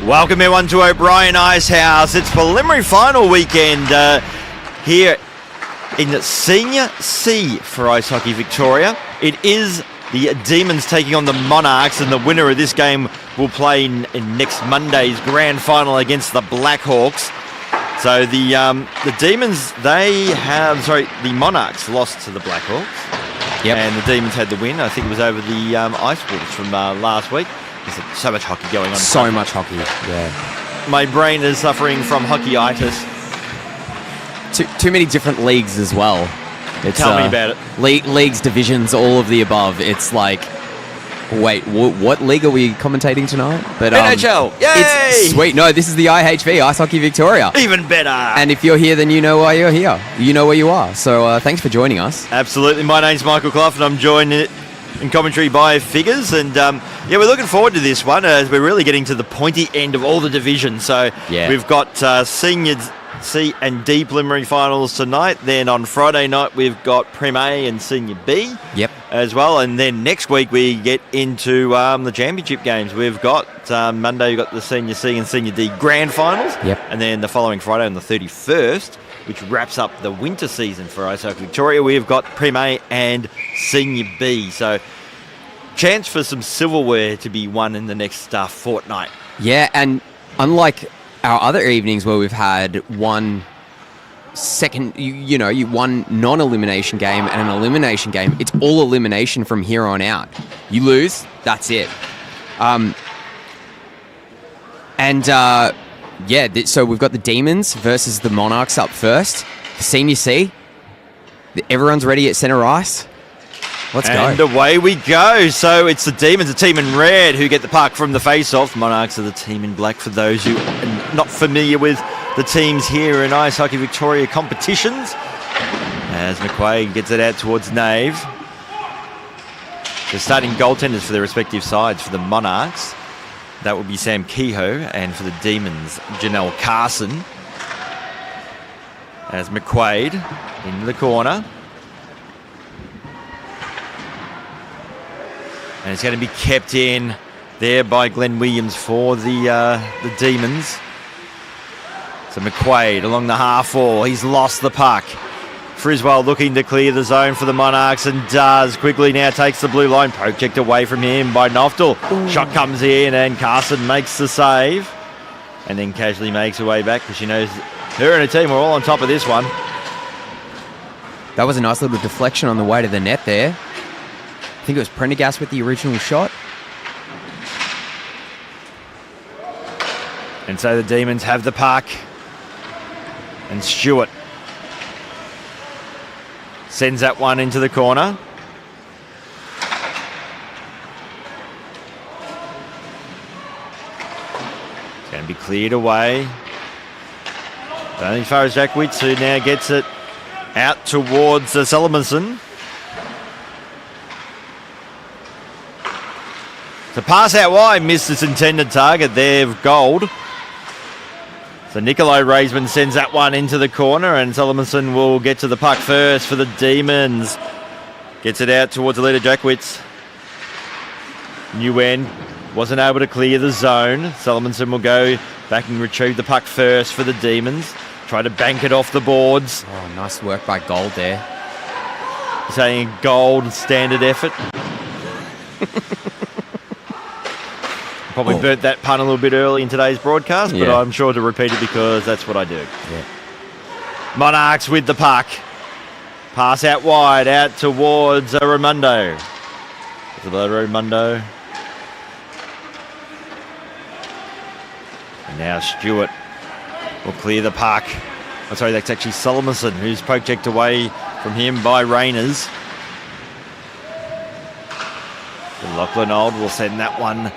Welcome everyone to O'Brien Icehouse. It's preliminary final weekend here in Senior C for Ice Hockey Victoria. It is the Demons taking on the Monarchs, and the winner of this game will play in next Monday's grand final against the Blackhawks. So the Demons, the Monarchs lost to the Blackhawks. Yep. And the Demons had the win. I think it was over the Ice Wolves from last week. There's so much hockey going on. So much hockey, yeah. My brain is suffering from hockeyitis. Too many different leagues as well. Tell me about it. Leagues, divisions, all of the above. It's like, wait, what league are we commentating tonight? But NHL, yay! It's sweet. No, this is the IHV, Ice Hockey Victoria. Even better. And if you're here, then you know why you're here. You know where you are. So thanks for joining us. Absolutely. My name's Michael Clough, and I'm joined in commentary by Figures. And we're looking forward to this one as we're really getting to the pointy end of all the divisions. So we've got Senior C and D preliminary finals tonight. Then on Friday night we've got Prem A and Senior B as well. And then next week we get into the championship games. We've got Monday we've got the Senior C and Senior D grand finals. And then the following Friday on the 31st, which wraps up the winter season for Ice Hockey Victoria, we've got Prem A and Senior B. So chance for some silverware to be won in the next fortnight. Yeah, and unlike our other evenings where we've had one non-elimination game and an elimination game, it's all elimination from here on out. You lose, that's it. So we've got the Demons versus the Monarchs up first. Senior C, everyone's ready at center ice. Let's go. And away we go. So it's the Demons, the team in red, who get the puck from the face-off. Monarchs are the team in black for those who are not familiar with the teams here in Ice Hockey Victoria competitions. As McQuaid gets it out towards Nave. The starting goaltenders for their respective sides for the Monarchs, that would be Sam Kehoe, and for the Demons, Janelle Carson. As McQuaid into the corner. And it's going to be kept in there by Glenn Williams for the Demons. So McQuaid along the half wall. He's lost the puck. Friswell looking to clear the zone for the Monarchs, and does. Quickly now takes the blue line. Poke checked away from him by Noftel. Shot comes in and Carson makes the save. And then casually makes her way back because she knows her and her team are all on top of this one. That was a nice little deflection on the way to the net there. I think it was Prendergast with the original shot. And so the Demons have the puck. And Stewart sends that one into the corner. It's going to be cleared away. But only as far as Jack Witts, who now gets it out towards Solomonson. The pass out wide missed its intended target there of Gold. So Nikolai Raisman sends that one into the corner, and Solomonson will get to the puck first for the Demons. Gets it out towards the leader, Jackwitz. Nguyen wasn't able to clear the zone. Solomonson will go back and retrieve the puck first for the Demons. Try to bank it off the boards. Oh, nice work by Gold there. Saying Gold standard effort. Probably burnt that pun a little bit early in today's broadcast, but I'm sure to repeat it because that's what I do. Yeah. Monarchs with the puck. Pass out wide, out towards Raimondo. It's about Raimondo. And now Stewart will clear the puck. Oh, sorry, that's actually Solomonson, who's poke checked away from him by Rainers. Lachlan Old will send that one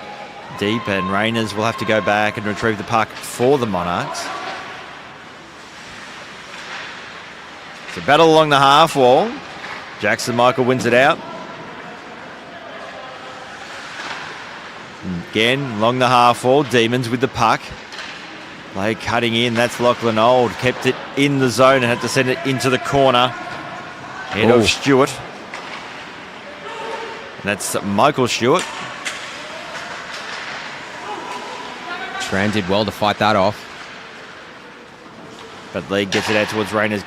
deep, and Rainers will have to go back and retrieve the puck for the Monarchs. It's a battle along the half wall. Jackson Michael wins it out. Again, along the half wall, Demons with the puck. Play cutting in, that's Lachlan Old. Kept it in the zone and had to send it into the corner. Head of Stewart. And that's Michael Stewart. Graham did well to fight that off. But Lee gets it out towards Rayners.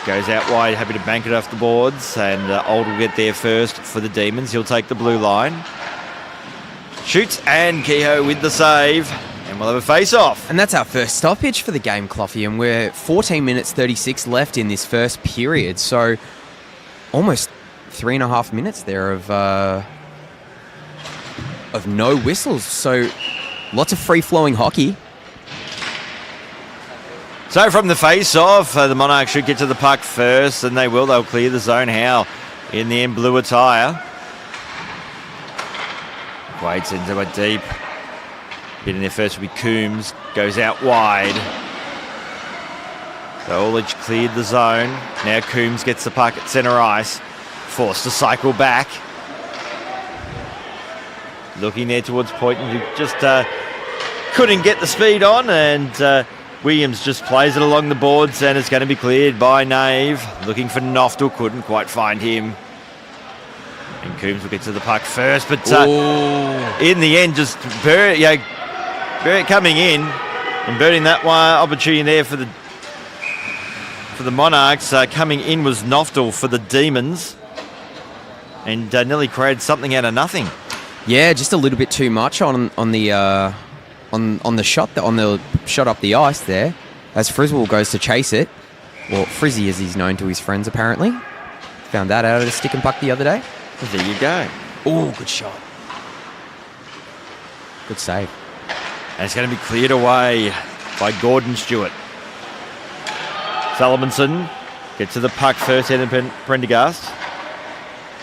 Goes out wide, happy to bank it off the boards. And Old will get there first for the Demons. He'll take the blue line. Shoots, and Kehoe with the save. And we'll have a face-off. And that's our first stoppage for the game, Cloughy. And we're 14 minutes 36 left in this first period. So almost 3.5 minutes there of no whistles. So lots of free-flowing hockey. So from the face-off, the Monarchs should get to the puck first, and they will. They'll clear the zone. Howe in the end, blue attire. Waits into it deep. Hitting there first will be Coombs. Goes out wide. So Ullage cleared the zone. Now Coombs gets the puck at centre ice. Forced to cycle back. Looking there towards Poynton, who just couldn't get the speed on, and Williams just plays it along the boards, and it's going to be cleared by Nave. Looking for Noftel, couldn't quite find him. And Coombs will get to the puck first, but in the end, just Barrett coming in and burning that one opportunity there for the Monarchs. Coming in was Noftel for the Demons, and nearly created something out of nothing. Yeah, just a little bit too much on the shot up the ice there, as Friswell goes to chase it. Well, Frizzy, as he's known to his friends, apparently. Found that out of the stick and puck the other day. There you go. Oh, good shot. Good save. And it's going to be cleared away by Gordon Stewart. Salomonson gets to the puck first, and Prendergast.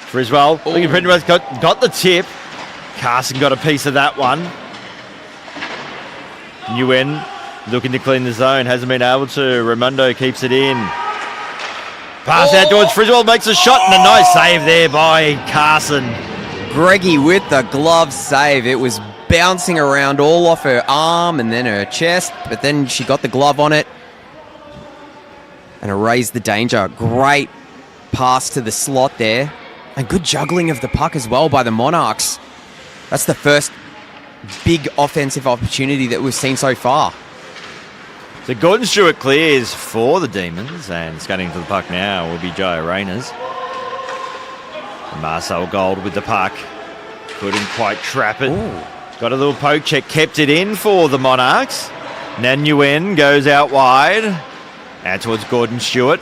Friswell. Look at Prendergast, got the tip. Carson got a piece of that one. Nguyen looking to clean the zone, hasn't been able to. Raimondo keeps it in. Pass out towards Friswell, makes a shot, and a nice save there by Carson. Greggy with the glove save. It was bouncing around all off her arm and then her chest, but then she got the glove on it and erased the danger. Great pass to the slot there, and good juggling of the puck as well by the Monarchs. That's the first big offensive opportunity that we've seen so far. So Gordon Stewart clears for the Demons, and skating to the puck now will be Jai Rayners. Marcel Gold with the puck. Couldn't quite trap it. Ooh. Got a little poke check, kept it in for the Monarchs. Now Nguyen goes out wide. Out towards Gordon Stewart.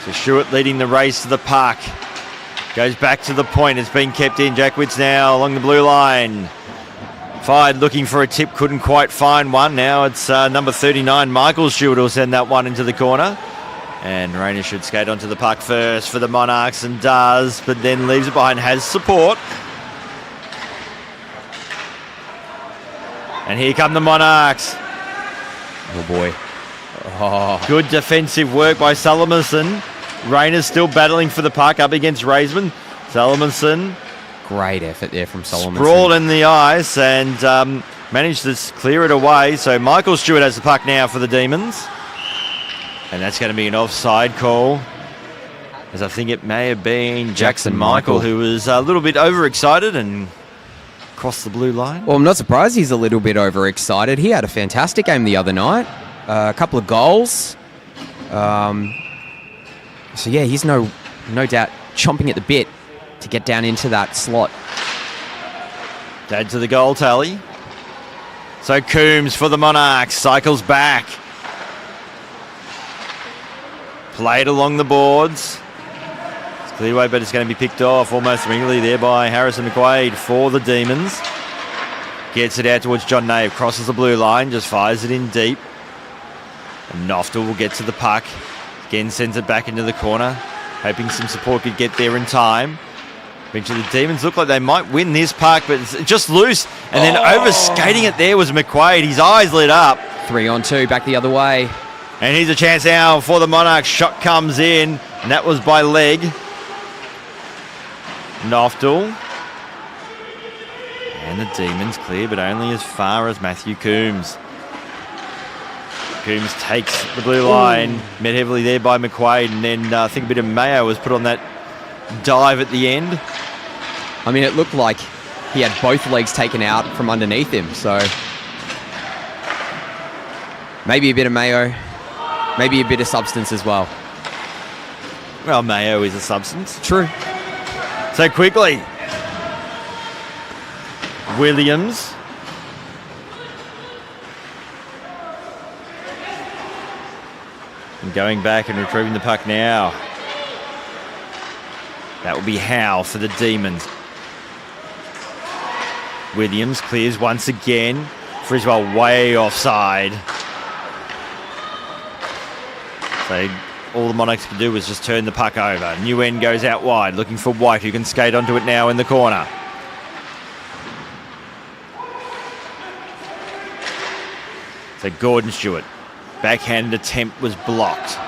So Stewart leading the race to the puck. Goes back to the point. It's been kept in. Jack Witts now along the blue line. Fired looking for a tip. Couldn't quite find one. Now it's number 39, Michael Stewart, will send that one into the corner. And Rayner should skate onto the puck first for the Monarchs, and does, but then leaves it behind. Has support. And here come the Monarchs. Oh, boy. Oh. Good defensive work by Salomonson. Rayner's still battling for the puck up against Raisman. Salomonson. Great effort there from Solomon. Sprawled in the ice and managed to clear it away. So Michael Stewart has the puck now for the Demons. And that's going to be an offside call, as I think it may have been Jackson Michael, who was a little bit overexcited and crossed the blue line. Well, I'm not surprised he's a little bit overexcited. He had a fantastic game the other night. A couple of goals. So, yeah, he's no doubt chomping at the bit to get down into that slot. Add to the goal tally. So Coombs for the Monarchs cycles back. Played along the boards. It's clear away, but it's going to be picked off almost immediately there by Harrison McQuaid for the Demons. Gets it out towards John Nave. Crosses the blue line. Just fires it in deep. And Noftel will get to the puck. Again, sends it back into the corner. Hoping some support could get there in time. Eventually the Demons look like they might win this puck, but it's just loose. And then over skating it there was McQuaid. His eyes lit up. 3-on-2, back the other way. And here's a chance now for the Monarchs. Shot comes in, and that was by leg. Noftel. And the Demons clear, but only as far as Matthew Coombs. Coombs takes the blue line, met heavily there by McQuaid, and then I think a bit of mayo was put on that dive at the end. I mean, it looked like he had both legs taken out from underneath him. So maybe a bit of mayo, maybe a bit of substance as well. Well, mayo is a substance. True. So quickly, Williams. And going back and retrieving the puck now. That will be Howe for the Demons. Williams clears once again. Friswell way offside. So all the Monarchs could do was just turn the puck over. New end goes out wide, looking for White, who can skate onto it now in the corner. So Gordon Stewart. Backhand attempt was blocked.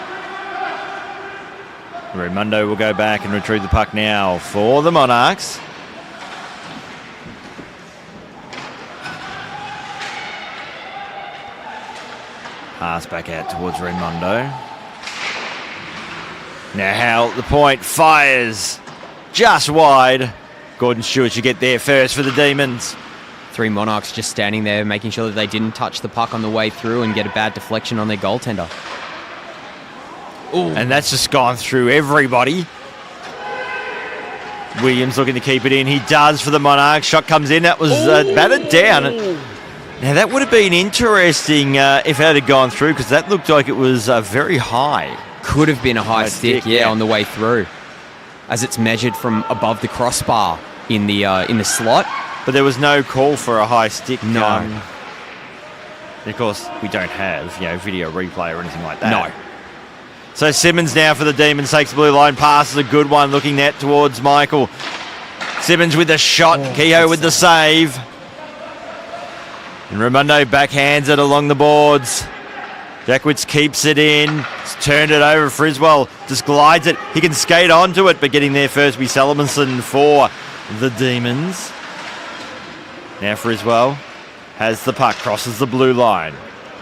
Raimundo will go back and retrieve the puck now for the Monarchs. Pass back out towards Raimundo. Now Howell at the point, fires just wide. Gordon Stewart should get there first for the Demons. 3 Monarchs just standing there, making sure that they didn't touch the puck on the way through and get a bad deflection on their goaltender. Ooh. And that's just gone through everybody. Williams looking to keep it in. He does for the Monarchs. Shot comes in. That was battered down. Now, that would have been interesting if it had gone through, because that looked like it was very high. Could have been a high stick, yeah, on the way through, as it's measured from above the crossbar in the slot. But there was no call for a high stick. No. Of course, we don't have video replay or anything like that. No. So Simmons now for the Demons takes the blue line, passes a good one, looking net towards Michael. Simmons with the shot, Kehoe with the save. And Raimondo backhands it along the boards. Jackwitz keeps it in. He's turned it over. Friswell just glides it. He can skate onto it, but getting there first will be Salomonson for the Demons. Now Friswell has the puck, crosses the blue line,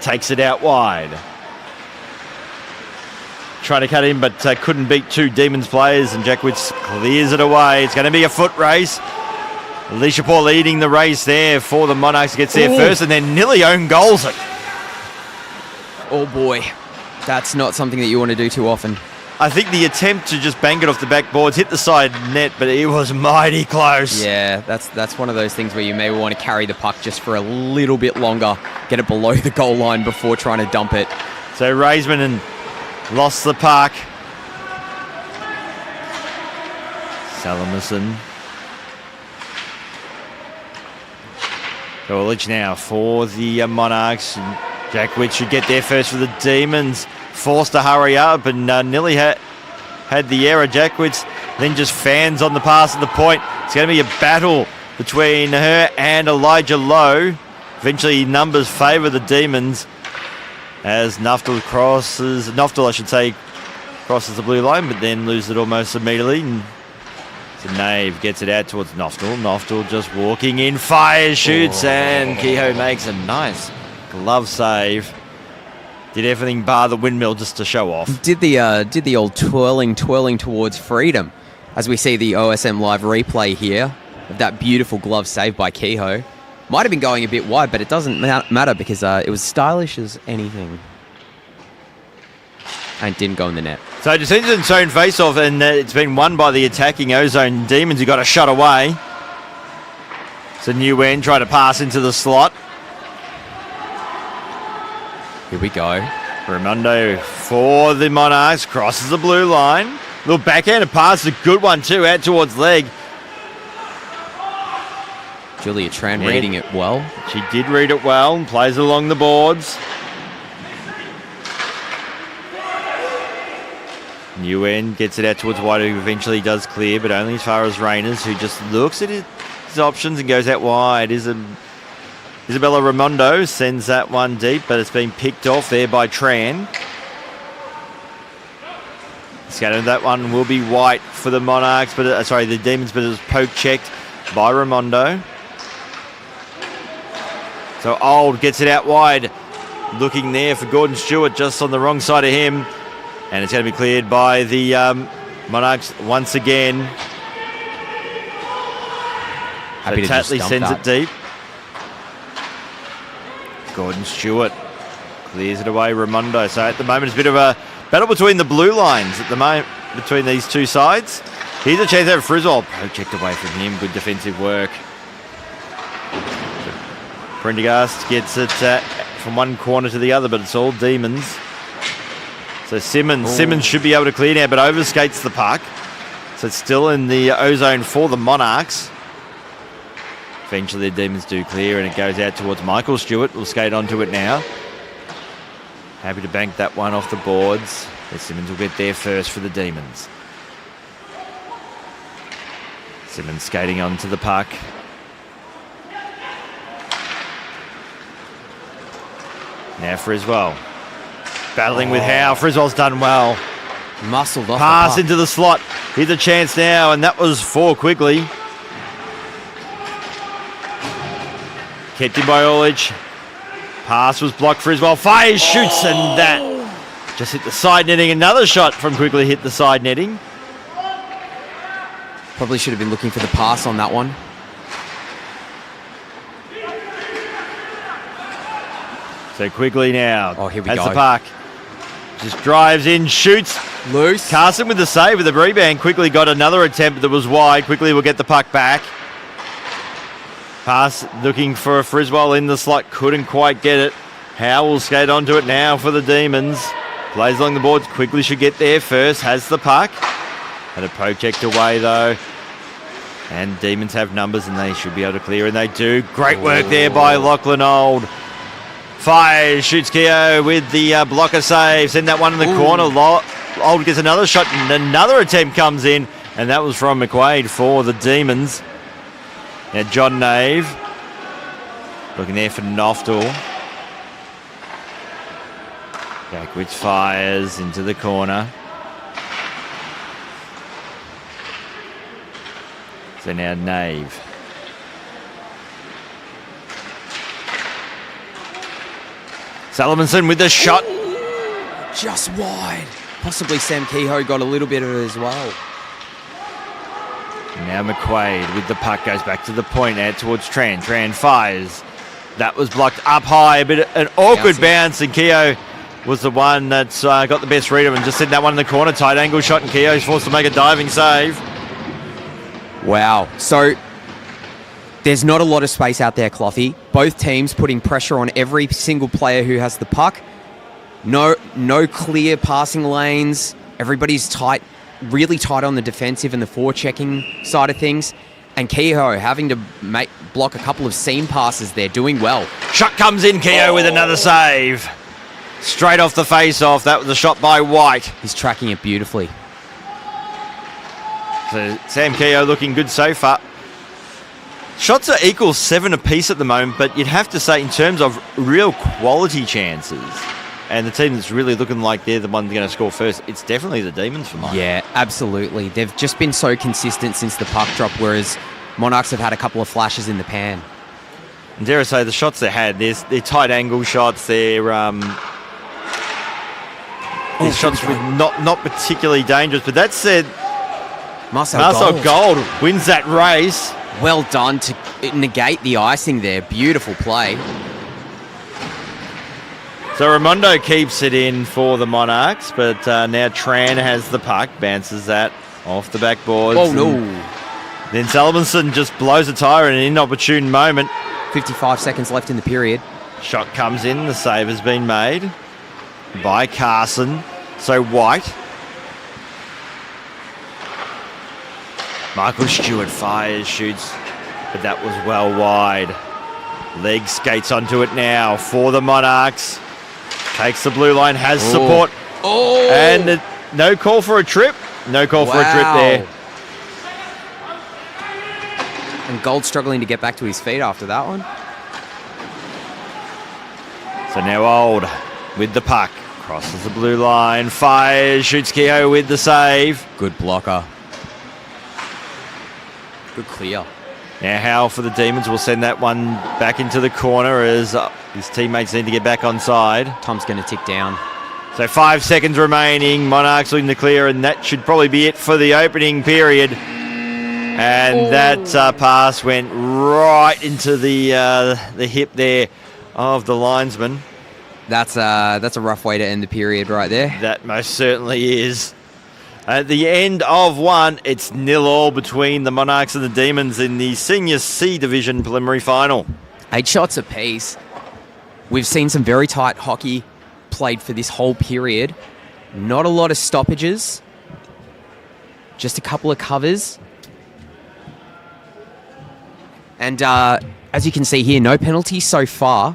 takes it out wide. Trying to cut in, but couldn't beat 2 Demons players, and Jackwitz clears it away. It's going to be a foot race. Alicia Paul leading the race there for the Monarchs. Gets there first and then nearly own goals it. Oh boy, that's not something that you want to do too often. I think the attempt to just bang it off the backboards hit the side net, but it was mighty close. Yeah, that's one of those things where you may want to carry the puck just for a little bit longer, get it below the goal line before trying to dump it. So Raisman lost the puck. Salomonson. Goalich now for the Monarchs. Jackwitz should get there first for the Demons. Forced to hurry up and nearly had the error. Jackwitz then just fans on the pass at the point. It's going to be a battle between her and Elijah Lowe. Eventually numbers favour the Demons as Nuftel crosses the blue line, but then loses it almost immediately. And so Nave gets it out towards Nuftel. Nuftel just walking in, fires, shoots, and Kehoe makes a nice glove save. Did everything bar the windmill just to show off. Did the old twirling towards freedom, as we see the OSM live replay here of that beautiful glove save by Kehoe. Might have been going a bit wide, but it doesn't matter because it was stylish as anything. And it didn't go in the net. So Decision's own face-off, and it's been won by the attacking Ozone Demons, who got a shot away. So New End tried to pass into the slot. Here we go. Raimondo for the Monarchs, crosses the blue line. Little backhanded pass, a good one too, out towards leg. Julia Tran reading it well. She did read it well and plays it along the boards. New End gets it out towards White, who eventually does clear, but only as far as Rayners, who just looks at his options and goes out wide. Isabella Raimondo sends that one deep, but it's been picked off there by Tran. Scattered that one will be White for the Monarchs, but the Demons, but it was poke checked by Raimondo. So Old gets it out wide, looking there for Gordon Stewart, just on the wrong side of him, and it's going to be cleared by the Monarchs once again. Happy to just Tatley dump sends that. it deep. Gordon Stewart clears it away. Raimondo. So at the moment, it's a bit of a battle between the blue lines at the moment, between these two sides. Here's a chance to have Friswell. Project away from him. Good defensive work. Prendergast gets it from one corner to the other, but it's all Demons. So Simmons should be able to clear now, but overskates the puck. So it's still in the O-zone for the Monarchs. Eventually the Demons do clear, and it goes out towards Michael Stewart. We'll skate onto it now. Happy to bank that one off the boards. But Simmons will get there first for the Demons. Simmons skating onto the puck. Now Friswell. Battling with Howe. Friswell's done well. Muscled off Pass the puck. into the slot. Here's a chance now, and that was for Quigley. Kept him by Orlich. Pass was blocked. Friswell fires, shoots, and that just hit the side netting. Another shot from Quigley hit the side netting. Probably should have been looking for the pass on that one. So Quigley now Here we has go. the puck. Just drives in, shoots. Loose. Carson with the save with the rebound. Quigley got another attempt that was wide. Quigley will get the puck back. Pass looking for a Friswell in the slot. Couldn't quite get it. Howe will skate onto it now for the Demons. Plays along the boards. Quigley should get there first. Has the puck. Had a poke checked away though. And Demons have numbers and they should be able to clear, and they do. Great work there by Lachlan Old. Fires, shoots Keogh with the blocker save. Send that one in the corner. Old gets another shot and another attempt comes in. And that was from McQuaid for the Demons. Now John Nave looking there for Noftel. Backwards fires into the corner. So now Nave. Salomonson with the shot. Just wide. Possibly Sam Kehoe got a little bit of it as well. Now McQuaid with the puck goes back to the point out towards Tran. Tran fires. That was blocked up high. A bit an awkward bounce, and Keogh was the one that's got the best read of him. Just sent that one in the corner. Tight angle shot, and Keogh's forced to make a diving save. Wow. So there's not a lot of space out there, Cloughy. Both teams putting pressure on every single player who has the puck. No clear passing lanes. Everybody's tight, really tight on the defensive and the forechecking side of things. And Kehoe having to block a couple of seam passes there, doing well. Shot comes in, Keogh with another save. Straight off the face-off. That was a shot by White. He's tracking it beautifully. So Sam Keogh looking good so far. Shots are equal 7 apiece at the moment, but you'd have to say in terms of real quality chances, and the team that's really looking like they're the one going to score first, it's definitely the Demons for mine. Yeah, absolutely. They've just been so consistent since the puck drop, whereas Monarchs have had a couple of flashes in the pan. And dare I say, the shots they had, they're tight angle shots, they're shots with not particularly dangerous, but that said, Marcel Gold wins that race. Well done to negate the icing there. Beautiful play. So Raimondo keeps it in for the Monarchs, but now Tran has the puck, bounces that off the backboards. Oh, no. Then Salomonson just blows a tyre in an inopportune moment. 55 seconds left in the period. Shot comes in, the save has been made by Carson. So White. Michael Stewart fires, shoots, but that was well wide. Leg skates onto it now for the Monarchs. Takes the blue line, has support. Oh! And no call for a trip. No call for a trip there. And Gold struggling to get back to his feet after that one. So now Old with the puck. Crosses the blue line, fires, shoots Keogh with the save. Good blocker. Good clear. Now Howe for the Demons will send that one back into the corner as his teammates need to get back on side. Time's going to tick down. So 5 seconds remaining. Monarchs looking to clear, and that should probably be it for the opening period. And that pass went right into the hip there of the linesman. That's a rough way to end the period right there. That most certainly is. At the end of one, it's 0-0 between the Monarchs and the Demons in the Senior C Division preliminary final. 8 shots apiece. We've seen some very tight hockey played for this whole period. Not a lot of stoppages. Just a couple of covers. And as you can see here, no penalties so far.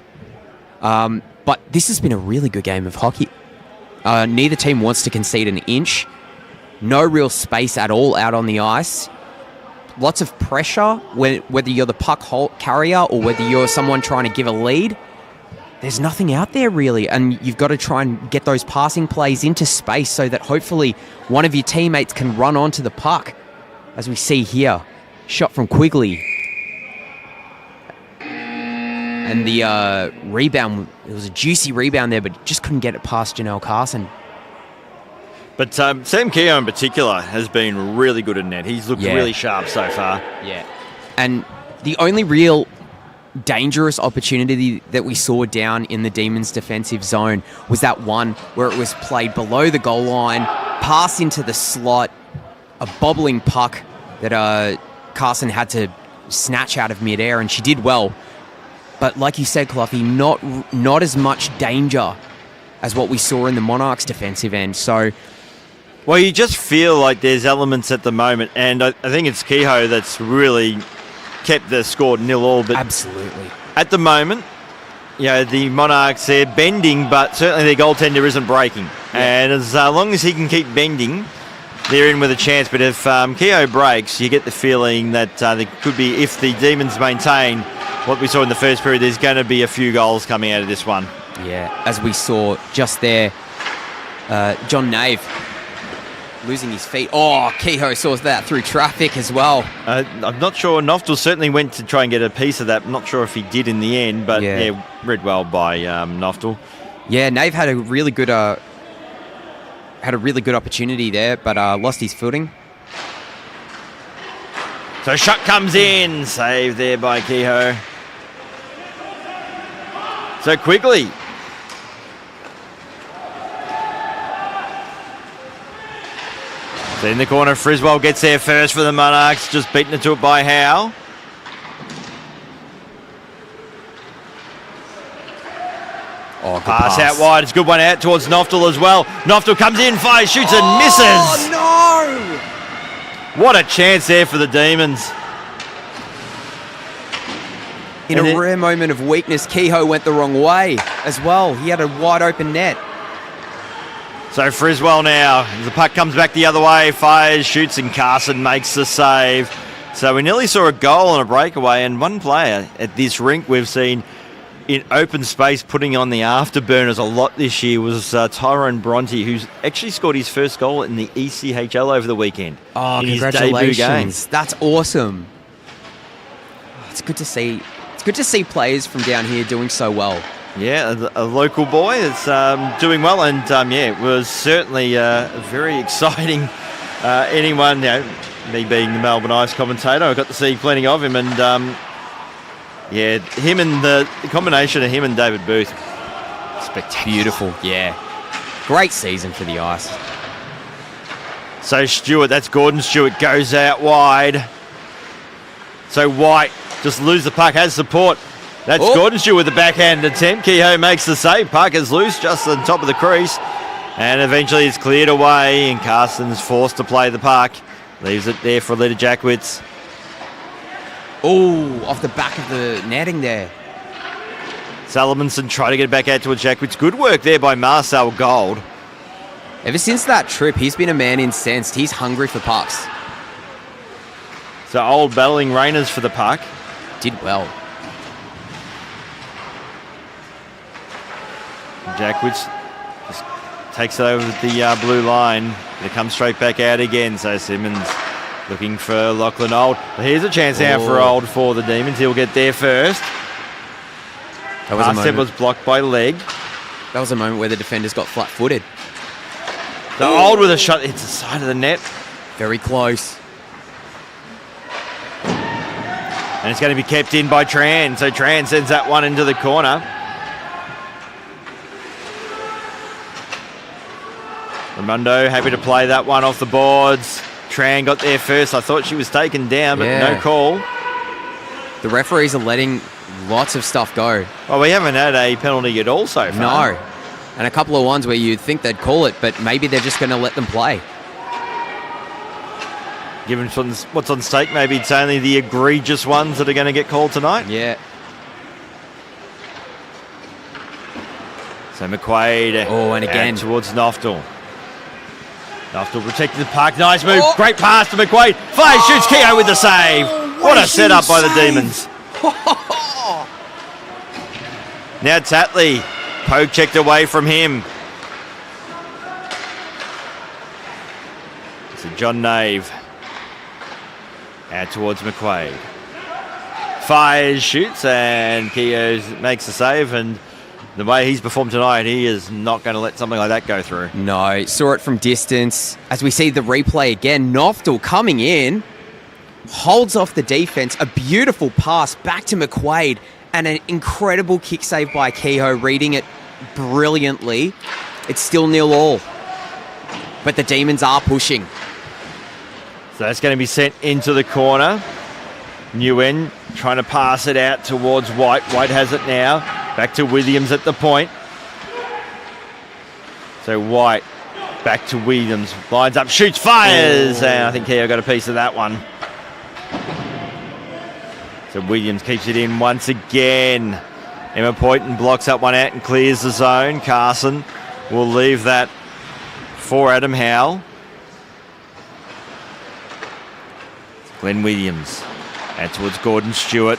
But this has been a really good game of hockey. Neither team wants to concede an inch. No real space at all out on the ice. Lots of pressure, whether you're the puck carrier or whether you're someone trying to give a lead. There's nothing out there really, and you've got to try and get those passing plays into space so that hopefully one of your teammates can run onto the puck. As we see here, shot from Quigley. And the rebound, it was a juicy rebound there, but just couldn't get it past Janelle Carson. But Sam Keogh in particular has been really good at net. He's looked really sharp so far. Yeah. And the only real dangerous opportunity that we saw down in the Demons' defensive zone was that one where it was played below the goal line, pass into the slot, a bobbling puck that Carson had to snatch out of midair, and she did well. But like you said, Cloughie, not as much danger as what we saw in the Monarchs' defensive end. So, well, you just feel like there's elements at the moment, and I think it's Kehoe that's really kept the score 0-0. But absolutely, at the moment, the Monarchs, they're bending, but certainly their goaltender isn't breaking. Yeah. And as long as he can keep bending, they're in with a chance. But if Kehoe breaks, you get the feeling that there could be, if the Demons maintain what we saw in the first period, there's going to be a few goals coming out of this one. Yeah, as we saw just there, John Nave losing his feet. Oh, Kehoe saw that through traffic as well. I'm not sure. Noftel certainly went to try and get a piece of that. I'm not sure if he did in the end, but read well by Noftel. Yeah, Nave had a really good opportunity there, but lost his footing. So shot comes in, saved there by Kehoe. So Quigley. So in the corner, Friswell gets there first for the Monarchs, just beaten into it by Howe. Oh, good pass out wide. It's a good one out towards Noftel as well. Noftel comes in, fires, shoots and misses. Oh, no! What a chance there for the Demons. In a rare moment of weakness, Kehoe went the wrong way as well. He had a wide open net. So Friswell now, the puck comes back the other way, fires, shoots, and Carson makes the save. So we nearly saw a goal on a breakaway, and one player at this rink we've seen in open space putting on the afterburners a lot this year was Tyrone Bronte, who's actually scored his first goal in the ECHL over the weekend. Oh, in congratulations. His debut game. That's awesome. It's good to see. It's good to see players from down here doing so well. Yeah, a local boy that's doing well, and it was certainly very exciting. Anyone, me being the Melbourne Ice commentator, I got to see plenty of him, and him and the combination of him and David Booth, spectacular. Beautiful, yeah. Great season for the Ice. So Stewart, that's Gordon Stewart, goes out wide. So White just lose the puck, has support. That's Gordon Stewart with the backhand attempt. Kehoe makes the save. Puck is loose just on top of the crease. And eventually it's cleared away and Carson's forced to play the puck. Leaves it there for Lita Jackwitz. Oh, off the back of the netting there. Salamonson tried to get it back out towards Jackwitz. Good work there by Marcel Gold. Ever since that trip, he's been a man incensed. He's hungry for pucks. So Old battling Rainers for the puck. Did well. Jackwitz just takes it over the blue line. It comes straight back out again. So Simmons looking for Lachlan Old. But here's a chance now for Old for the Demons. He'll get there first. That was Last step was blocked by leg. That was a moment where the defenders got flat-footed. So Old with a shot hits the side of the net. Very close. And it's going to be kept in by Tran. So Tran sends that one into the corner. Raimondo happy to play that one off the boards. Tran got there first. I thought she was taken down, but no call. The referees are letting lots of stuff go. Well, we haven't had a penalty at all so far. No. And a couple of ones where you'd think they'd call it, but maybe they're just going to let them play. Given what's on stake, maybe it's only the egregious ones that are going to get called tonight. Yeah. So McQuaid and again towards Noftel. Noftel protecting the puck. Nice move. Great pass to McQuaid. Fires, shoots. Keogh with the save. What a setup by the Demons. Now Tatley. Poke checked away from him. So John Nave. Out towards McQuaid. Fires, shoots, and Keogh makes the save. And the way he's performed tonight, he is not going to let something like that go through. No, saw it from distance. As we see the replay again, Noftel coming in, holds off the defense. A beautiful pass back to McQuaid, and an incredible kick save by Keogh, reading it brilliantly. It's still 0-0, but the Demons are pushing. So that's going to be sent into the corner. Nguyen trying to pass it out towards White. White has it now. Back to Williams at the point. So White back to Williams. Lines up, shoots, fires. And I think Keogh got a piece of that one. So Williams keeps it in once again. Emma Poyton blocks that one out and clears the zone. Carson will leave that for Adam Howell. Glenn Williams out towards Gordon Stewart.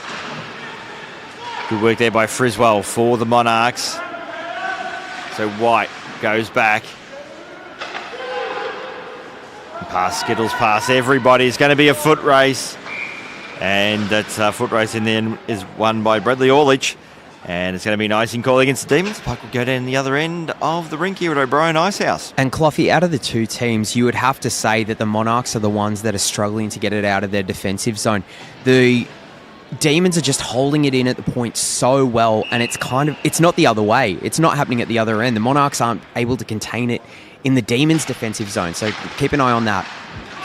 Good work there by Friswell for the Monarchs. So White goes back. Pass Skittles, pass everybody. It's going to be a foot race. And that foot race in there is won by Bradley Orlich. And it's going to be an icing call against the Demons. The puck will go down the other end of the rink here at O'Brien Icehouse. And Cloughy, out of the two teams, you would have to say that the Monarchs are the ones that are struggling to get it out of their defensive zone. The Demons are just holding it in at the point so well, and it's not the other way. It's not happening at the other end. The Monarchs aren't able to contain it in the Demons' defensive zone, so keep an eye on that.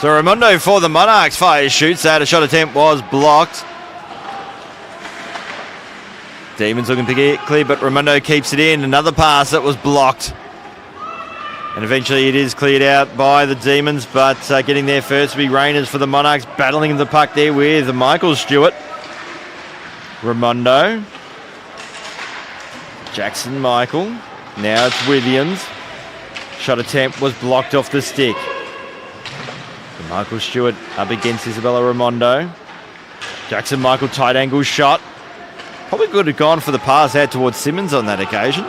So Raimondo for the Monarchs fires, shoots out. A shot attempt was blocked. Demons looking to get clear, but Raimondo keeps it in. Another pass that was blocked. And eventually it is cleared out by the Demons, but getting there first will be Rainers for the Monarchs, battling the puck there with Michael Stewart. Raimondo. Jackson Michael. Now it's Williams. Shot attempt was blocked off the stick. So Michael Stewart up against Isabella Raimondo. Jackson Michael tight angle shot. Probably could have gone for the pass out towards Simmons on that occasion.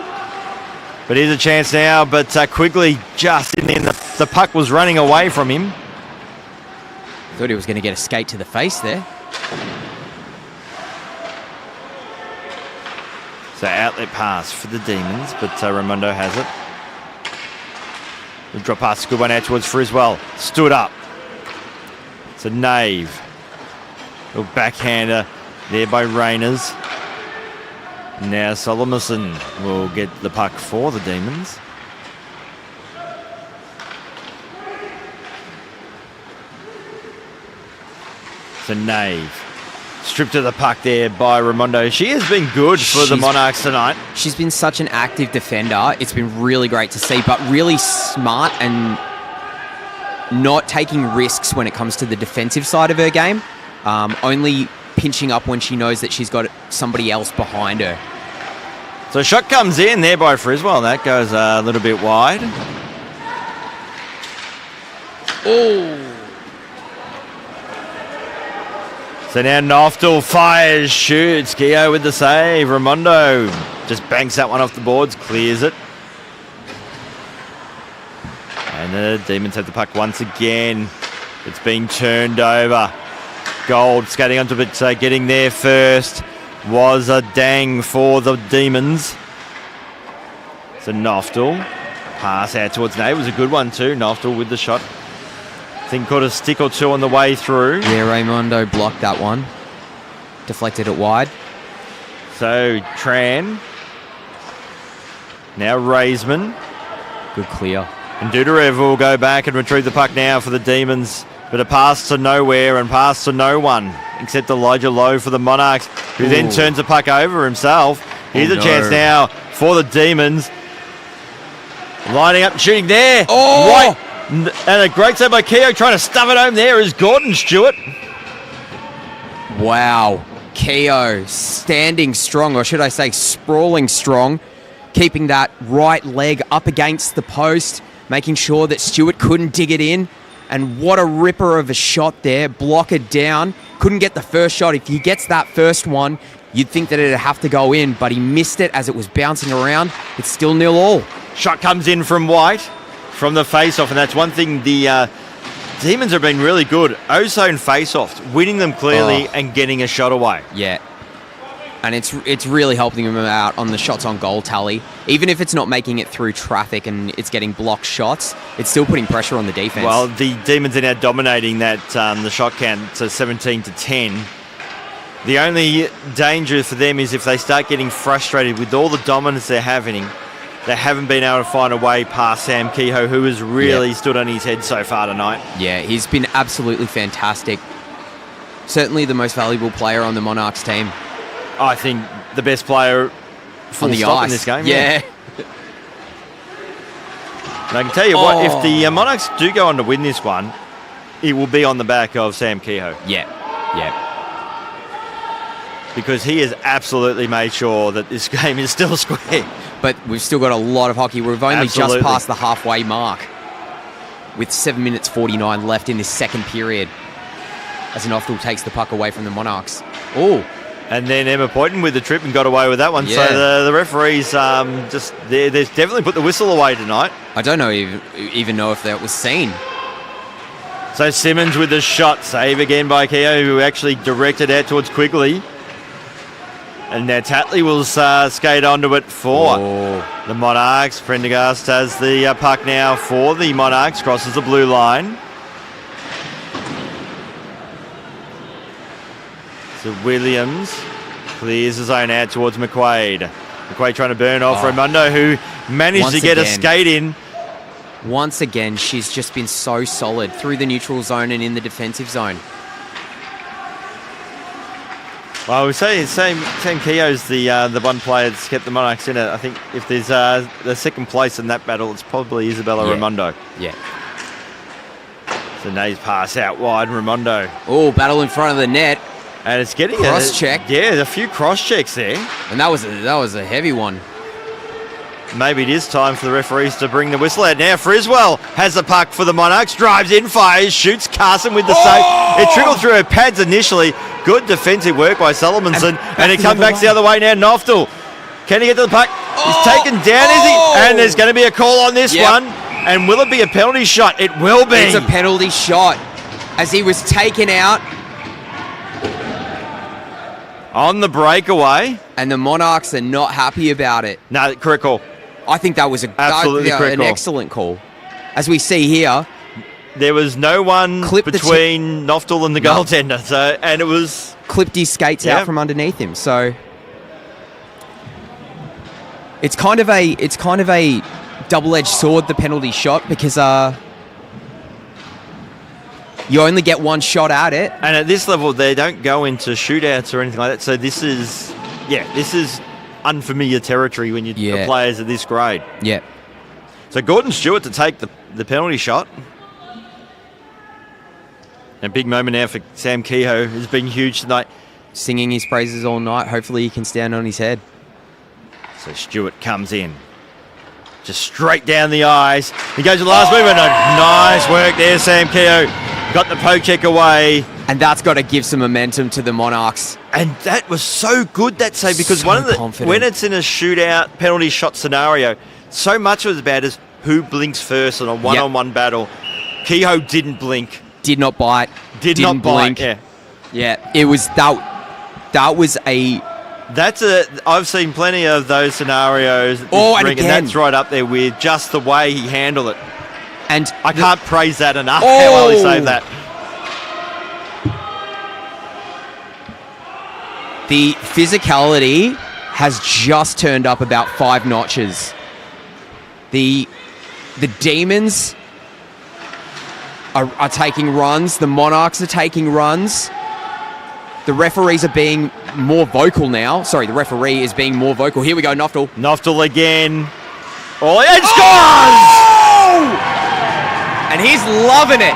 But here's a chance now, but Quigley just in there. The puck was running away from him. Thought he was going to get a skate to the face there. So outlet pass for the Demons, but Raimondo has it. The drop pass, good one out towards Friswell. Stood up. It's a Nave. Little backhander there by Rainers. Now Solomonson will get the puck for the Demons. So Nave. Stripped of the puck there by Raimondo. She has been good for the Monarchs tonight. She's been such an active defender. It's been really great to see, but really smart and not taking risks when it comes to the defensive side of her game. Only pinching up when she knows that she's got somebody else behind her. So a shot comes in there by Friswell. That goes a little bit wide. Oh. So now Noftel fires, shoots. Keogh with the save. Raimondo just banks that one off the boards, clears it. And the Demons have the puck once again. It's being turned over. Gold skating onto it, getting there first was a dang for the Demons. So Noftel, pass out towards Nate, was a good one too. Noftel with the shot. I think caught a stick or two on the way through. Yeah, Raimondo blocked that one. deflected it wide. So Tran. Now Raisman. Good clear. And Dudarev will go back and retrieve the puck now for the Demons. But a pass to nowhere and pass to no one except Elijah Lowe for the Monarchs, who then turns the puck over himself. Here's a chance now for the Demons. Lining up and shooting there. Oh! Right. And a great save by Keogh, trying to stuff it home there is Gordon Stewart. Wow. Keogh standing strong, or should I say sprawling strong, keeping that right leg up against the post, making sure that Stewart couldn't dig it in. And what a ripper of a shot there. Block it down. Couldn't get the first shot. If he gets that first one, you'd think that it'd have to go in, but he missed it as it was bouncing around. It's still 0-0. Shot comes in from White from the face-off, and that's one thing the Demons have been really good. O-zone face-offs, winning them clearly and getting a shot away. Yeah. And it's really helping them out on the shots on goal tally. Even if it's not making it through traffic and it's getting blocked shots, it's still putting pressure on the defense. Well, the Demons are now dominating that the shot count to 17-10. The only danger for them is if they start getting frustrated with all the dominance they're having, they haven't been able to find a way past Sam Kehoe, who has really stood on his head so far tonight. Yeah, he's been absolutely fantastic. Certainly the most valuable player on the Monarchs team. I think the best player on the stop ice in this game. Yeah. And I can tell you what, if the Monarchs do go on to win this one, it will be on the back of Sam Kehoe. Yeah. Because he has absolutely made sure that this game is still square. But we've still got a lot of hockey. We've only just passed the halfway mark with 7 minutes 49 left in this second period as Noftel takes the puck away from the Monarchs. Oh. And then Emma Poyton with the trip and got away with that one. Yeah. So the referees they've definitely put the whistle away tonight. I don't know even know if that was seen. So Simmons with the shot. Save again by Keogh, who actually directed out towards Quigley. And now Tatley will skate onto it for the Monarchs. Prendergast has the puck now for the Monarchs. Crosses the blue line. So Williams clears the zone out towards McQuaid. McQuaid trying to burn off Raimondo, who managed to get a skate in. Once again, she's just been so solid through the neutral zone and in the defensive zone. Well, we say Sam Keogh's the one player that's kept the Monarchs in it. I think if there's the second place in that battle, it's probably Isabella Raimondo. Yeah. So Nays pass out wide, Raimondo. Oh, battle in front of the net. And it's getting cross-check. Yeah, a few cross-checks there. And that was a heavy one. Maybe it is time for the referees to bring the whistle out. Now Friswell has the puck for the Monarchs, drives in, fires, shoots Carson with the save. It trickled through her pads initially. Good defensive work by Solomonson. And it comes back the other way now. Noftel. Can he get to the puck? He's taken down, is he? And there's going to be a call on this one. And will it be a penalty shot? It will be. It's a penalty shot as he was taken out. On the breakaway. And the Monarchs are not happy about it. No, correct call. I think that was an excellent call. As we see here, there was no one between Noftel and the goaltender, and it was clipped his skates out from underneath him. So it's kind of a double-edged sword, the penalty shot, because you only get one shot at it. And at this level, they don't go into shootouts or anything like that. So this is unfamiliar territory when you're players of this grade. Yeah. So Gordon Stewart to take the penalty shot. A big moment now for Sam Kehoe, who's been huge tonight. Singing his praises all night. Hopefully he can stand on his head. So Stewart comes in. Just straight down the ice. He goes to the last movement. Nice work there, Sam Kehoe. Got the poke check away. And that's got to give some momentum to the Monarchs. And that was so good, that save, because when it's in a shootout penalty shot scenario, so much of it is about is who blinks first in a one-on-one battle. Kehoe didn't blink. Did not bite. Didn't blink. Yeah. It was that was a... I've seen plenty of those scenarios. And again. And that's right up there with just the way he handled it. And I can't praise that enough, how well he saved that. The physicality has just turned up about 5 notches. The Demons are taking runs. The Monarchs are taking runs. The referees are being more vocal now. Sorry, the referee is being more vocal. Here we go, Noftel. Noftel again. Oh, and scores! And he's loving it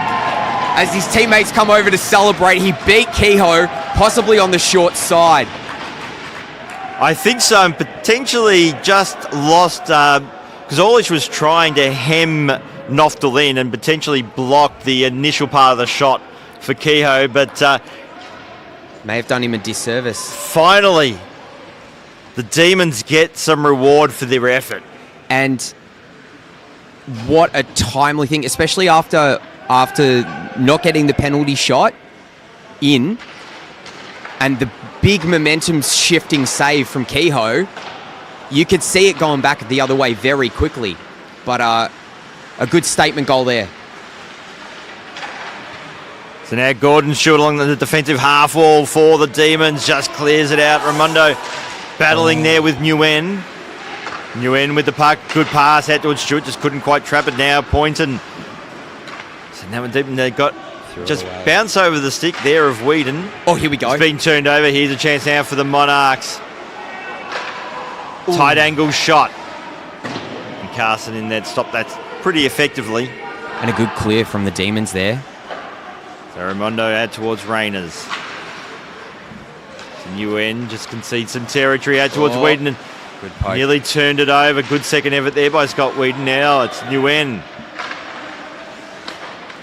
as his teammates come over to celebrate. He beat Kehoe, possibly on the short side. I think so, and potentially just lost, because Orlish was trying to hem Noftel in and potentially block the initial part of the shot for Kehoe, but may have done him a disservice. Finally, the Demons get some reward for their effort. And what a timely thing, especially after not getting the penalty shot in, and the big momentum shifting save from Kehoe. You could see it going back the other way very quickly, but a good statement goal there. So now Gordon shot along the defensive half wall for the Demons, just clears it out. Raimondo battling there with Nguyen. Nguyen with the puck, good pass out towards Stewart, just couldn't quite trap it now. Poynton. So now they got just bounce over the stick there of Whedon. Oh, here we go. It's been turned over. Here's a chance now for the Monarchs. Ooh. Tight angle shot. And Carson in there stopped that pretty effectively. And a good clear from the Demons there. So Raimondo out towards Rayners. So Nguyen just concedes some territory out towards Whedon and nearly turned it over. Good second effort there by Scott Whedon. Now it's Nguyen.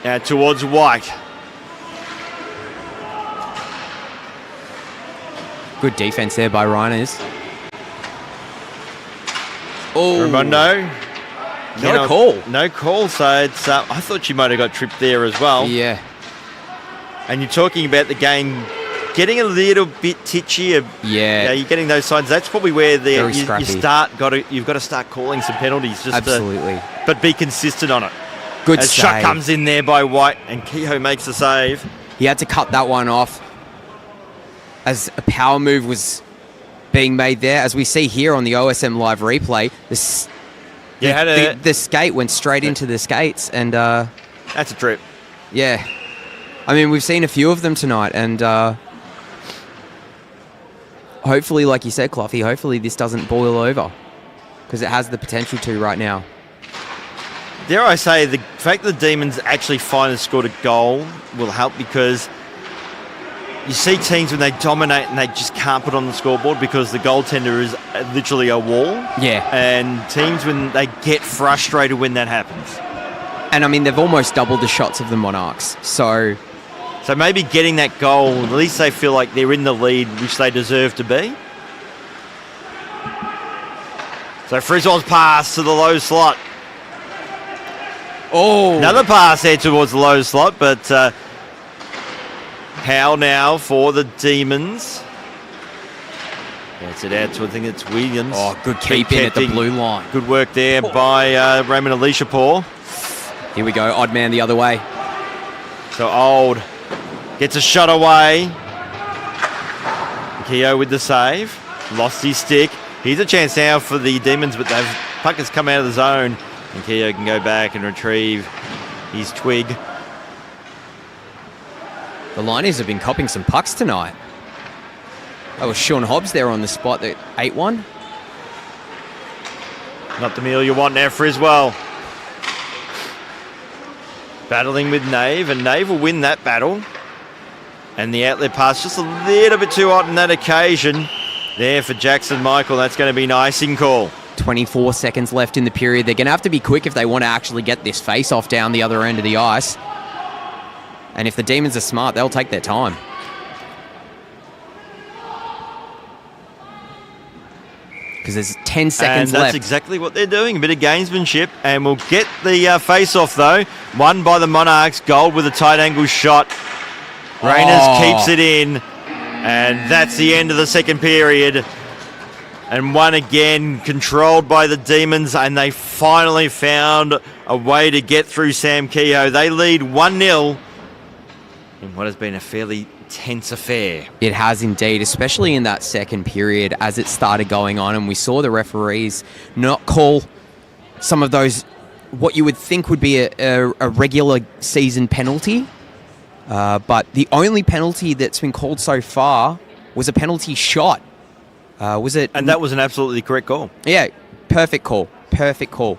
Out towards White. Good defense there by Rayners. Oh, Raimondo. No call. No call, so it's, I thought she might have got tripped there as well. Yeah. And you're talking about the game getting a little bit titchy. Yeah. You're getting those signs. That's probably where you've got to start calling some penalties. Just absolutely. But be consistent on it. Good As save. shot comes in there by White, and Kehoe makes the save. He had to cut that one off as a power move was being made there. As we see here on the OSM live replay, the skate went straight into the skates, and that's a trip. Yeah. I mean, we've seen a few of them tonight, and hopefully, like you said, Cloughy, hopefully this doesn't boil over, because it has the potential to right now. Dare I say, the fact that the Demons actually finally scored a goal will help, because you see teams when they dominate and they just can't put on the scoreboard because the goaltender is literally a wall. Yeah. And teams, when they get frustrated when that happens. And I mean, they've almost doubled the shots of the Monarchs. So maybe getting that goal, at least they feel like they're in the lead, which they deserve to be. So Frizzell's pass to the low slot. Oh. Another pass there towards the low slot, but Howe now for the Demons. Gets it out to, I think it's Williams. Oh, good keep in at the blue line. Good work there by Raymond Alicia Paul. Here we go, odd man the other way. So Old gets a shot away. Kehoe with the save. Lost his stick. Here's a chance now for the Demons, but puck has come out of the zone. And Kehoe can go back and retrieve his twig. The Liners have been copping some pucks tonight. That was Sean Hobbs there on the spot that 8-1. Not the meal you want now for Friswell. Battling with Nave, and Nave will win that battle. And the outlet pass just a little bit too hot on that occasion. There for Jackson Michael. That's going to be an icing call. 24 seconds left in the period. They're going to have to be quick if they want to actually get this face-off down the other end of the ice. And if the Demons are smart, they'll take their time. Because there's 10 seconds left. And that's exactly what they're doing. A bit of gamesmanship. And we'll get the face-off, though. Won by the Monarchs. Gold with a tight angle shot. Rayners keeps it in. And that's the end of the second period. And one again controlled by the Demons. And they finally found a way to get through Sam Kehoe. They lead 1-0 in what has been a fairly tense affair. It has indeed, especially in that second period as it started going on, and we saw the referees not call some of those, what you would think would be a regular season penalty. But the only penalty that's been called so far was a penalty shot. Was it? And that was an absolutely correct call. Yeah, perfect call. Perfect call.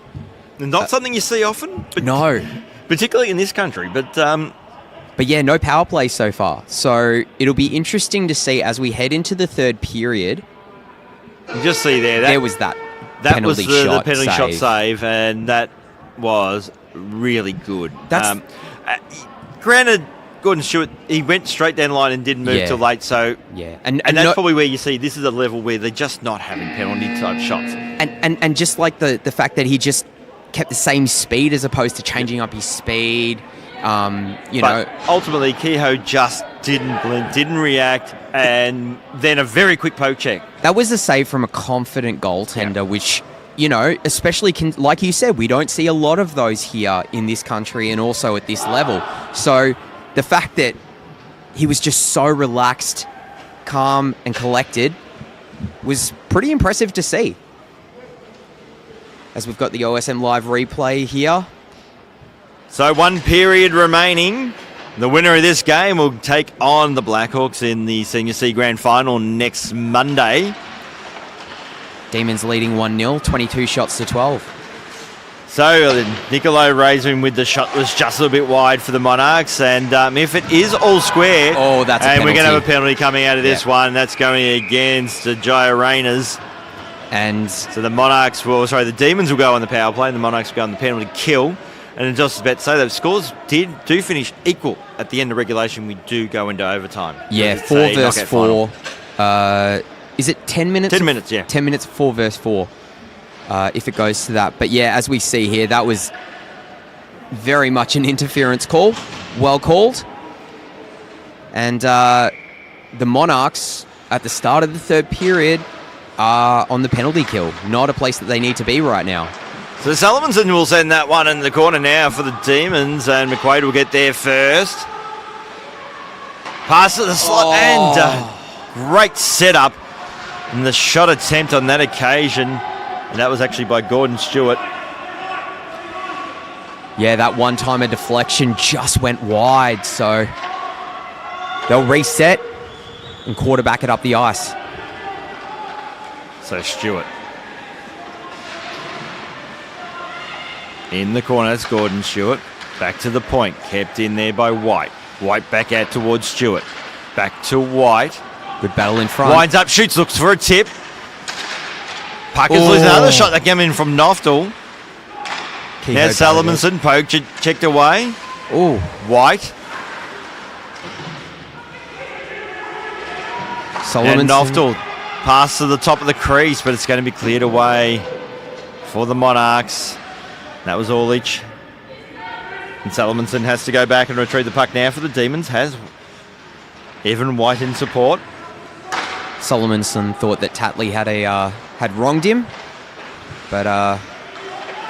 Not something you see often. No. Particularly in this country. But yeah, no power play so far. So it'll be interesting to see as we head into the third period. You just see there was that penalty was the shot penalty save. shot save, and that was really good. Granted, Gordon Stewart, he went straight down the line and didn't move till late, so yeah, and that's probably where you see this is a level where they're just not having penalty type shots. And just like the fact that he just kept the same speed as opposed to changing up his speed. But ultimately, Kehoe just didn't blink, didn't react, and then a very quick poke check. That was a save from a confident goaltender, which, especially, like you said, we don't see a lot of those here in this country and also at this level. So the fact that he was just so relaxed, calm, and collected was pretty impressive to see. As we've got the OSM Live replay here. So 1 period remaining. The winner of this game will take on the Blackhawks in the Senior C Grand Final next Monday. Demons leading 1-0, 22 shots to 12. So Niccolo Razin with the shot was just a little bit wide for the Monarchs, and if it is all square, that's a penalty. We're going to have a penalty coming out of this one. That's going against the Jaya Rainers. And so the Demons will go on the power play, and the Monarchs will go on the penalty kill. And just about to say that scores do finish equal at the end of regulation. We do go into overtime. Yeah, 4 versus 4. Is it 10 minutes? 10 minutes, yeah. 10 minutes, 4 versus 4, if it goes to that. But yeah, as we see here, that was very much an interference call. Well called. And the Monarchs, at the start of the third period, are on the penalty kill. Not a place that they need to be right now. So Sullivanson will send that one in the corner now for the Demons, and McQuaid will get there first. Pass to the slot, and great setup. And the shot attempt on that occasion, and that was actually by Gordon Stewart. Yeah, that one-timer deflection just went wide, so they'll reset and quarterback it up the ice. So Stewart. In the corner, it's Gordon Stewart. Back to the point. Kept in there by White. White back out towards Stewart. Back to White. Good battle in front. Winds up, shoots, looks for a tip. Puckers losing another shot that came in from Noftel. Now Salomonson, poke, checked away. Oh, White. And Noftel pass to the top of the crease, but it's going to be cleared away for the Monarchs. That was Orlich. And Salomonson has to go back and retrieve the puck now for the Demons. Has Evan White in support. Solomonson thought that Tatley had wronged him, but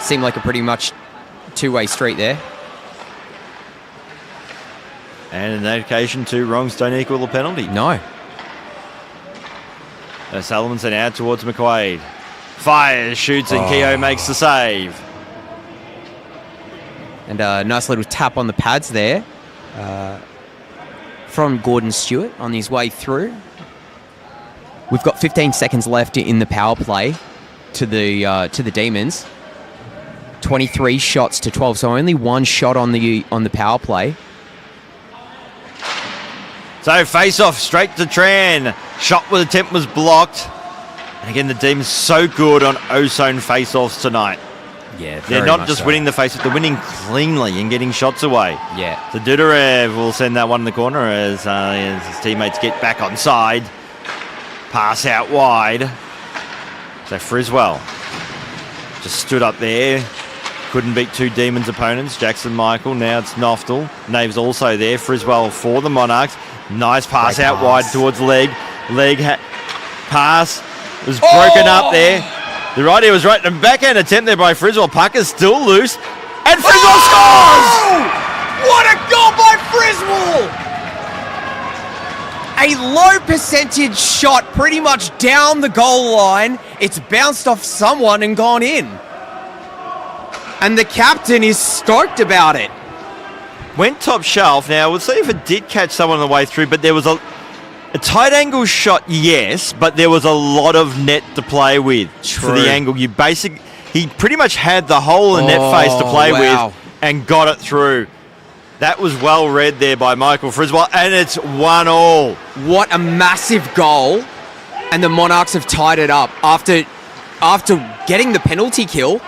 seemed like a pretty much two-way street there. And in that occasion, 2 wrongs don't equal a penalty. No. Salomonson out towards McQuaid. Fires, shoots, and Kehoe makes the save. And a nice little tap on the pads there from Gordon Stewart on his way through. We've got 15 seconds left in the power play to the Demons. 23 shots to 12, so only 1 shot on the power play. So face off straight to Tran. Shot with attempt was blocked. And again, the Demons so good on O-zone face-offs tonight. Yeah, they're not just winning the face-off, they're winning cleanly and getting shots away. Yeah. So Dudarev will send that one in the corner as his teammates get back on side. Pass out wide. So Friswell just stood up there. Couldn't beat 2 Demons opponents. Jackson Michael, now it's Noftel. Nave's also there. Friswell for the Monarchs. Nice pass out wide towards Leg. Pass was broken up there. The righty was right. The backhand attempt there by Friswell. Puck is still loose. And Friswell scores! What a goal by Friswell! A low percentage shot pretty much down the goal line. It's bounced off someone and gone in. And the captain is stoked about it. Went top shelf. Now, we'll see if it did catch someone on the way through, but there was a tight angle shot, yes, but there was a lot of net to play with. True. For the angle. He pretty much had the whole of the net face to play with and got it through. That was well read there by Michael Friswell, and it's 1-1. What a massive goal. And the Monarchs have tied it up after getting the penalty kill.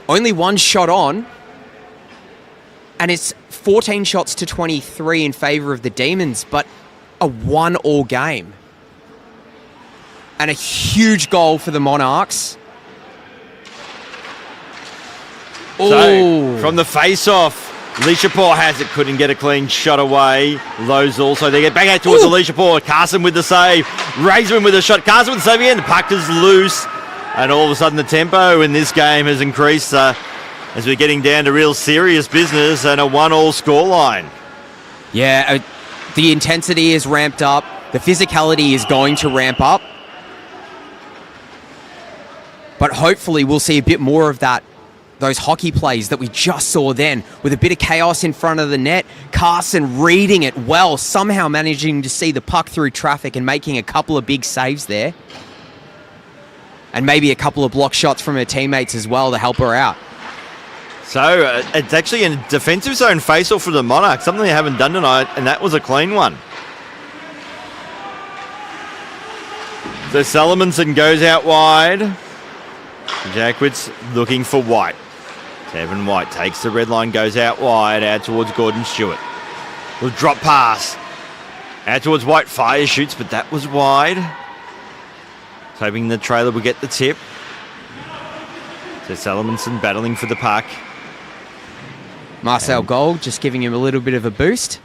Only one shot on. And it's 14 shots to 23 in favour of the Demons, but a 1-1 game. And a huge goal for the Monarchs. So, from the face-off, Alicia Paul has it, couldn't get a clean shot away. Lowe's also, they get back out towards Alicia Paul. Carson with the save. Raisman with the shot. Carson with the save again. The puck is loose. And all of a sudden the tempo in this game has increased as we're getting down to real serious business and a 1-1 scoreline. Yeah, the intensity is ramped up. The physicality is going to ramp up. But hopefully we'll see a bit more of that. Those hockey plays that we just saw then, with a bit of chaos in front of the net. Carson reading it well, somehow managing to see the puck through traffic and making a couple of big saves there. And maybe a couple of block shots from her teammates as well to help her out. So it's actually a defensive zone face-off for the Monarchs, something they haven't done tonight, and that was a clean one. So Salomonson goes out wide. Jackwitz looking for White. Evan White takes the red line, goes out wide, out towards Gordon Stewart. Will drop pass. Out towards White, fires, shoots, but that was wide. Hoping the trailer will get the tip. So Salomonson battling for the puck. Marcel Gold just giving him a little bit of a boost.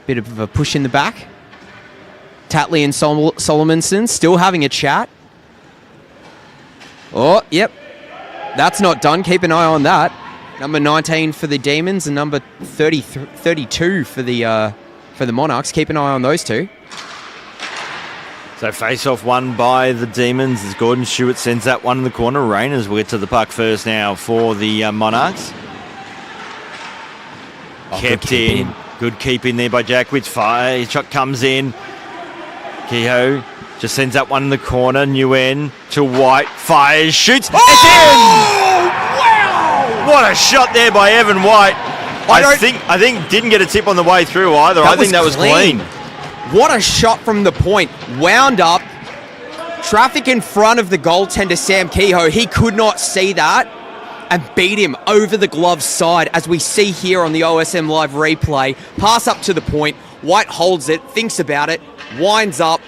Bit of a push in the back. Tatley and Solomonson still having a chat. Oh, yep. That's not done. Keep an eye on that. Number 19 for the Demons and number 32 for the Monarchs. Keep an eye on those two. So face-off won by the Demons as Gordon Stewart sends that one in the corner. Rainers will get to the puck first now for the Monarchs. Kept in. Good keep in there by Jackwitz. Fire shot comes in. Kehoe just sends that one in the corner. Nguyen to White. Fires, shoots. Oh! It's in! Wow! What a shot there by Evan White. I think didn't get a tip on the way through either. I think that was clean. What a shot from the point. Wound up. Traffic in front of the goaltender, Sam Kehoe. He could not see that and beat him over the glove side, as we see here on the OSM Live replay. Pass up to the point. White holds it, thinks about it, winds up.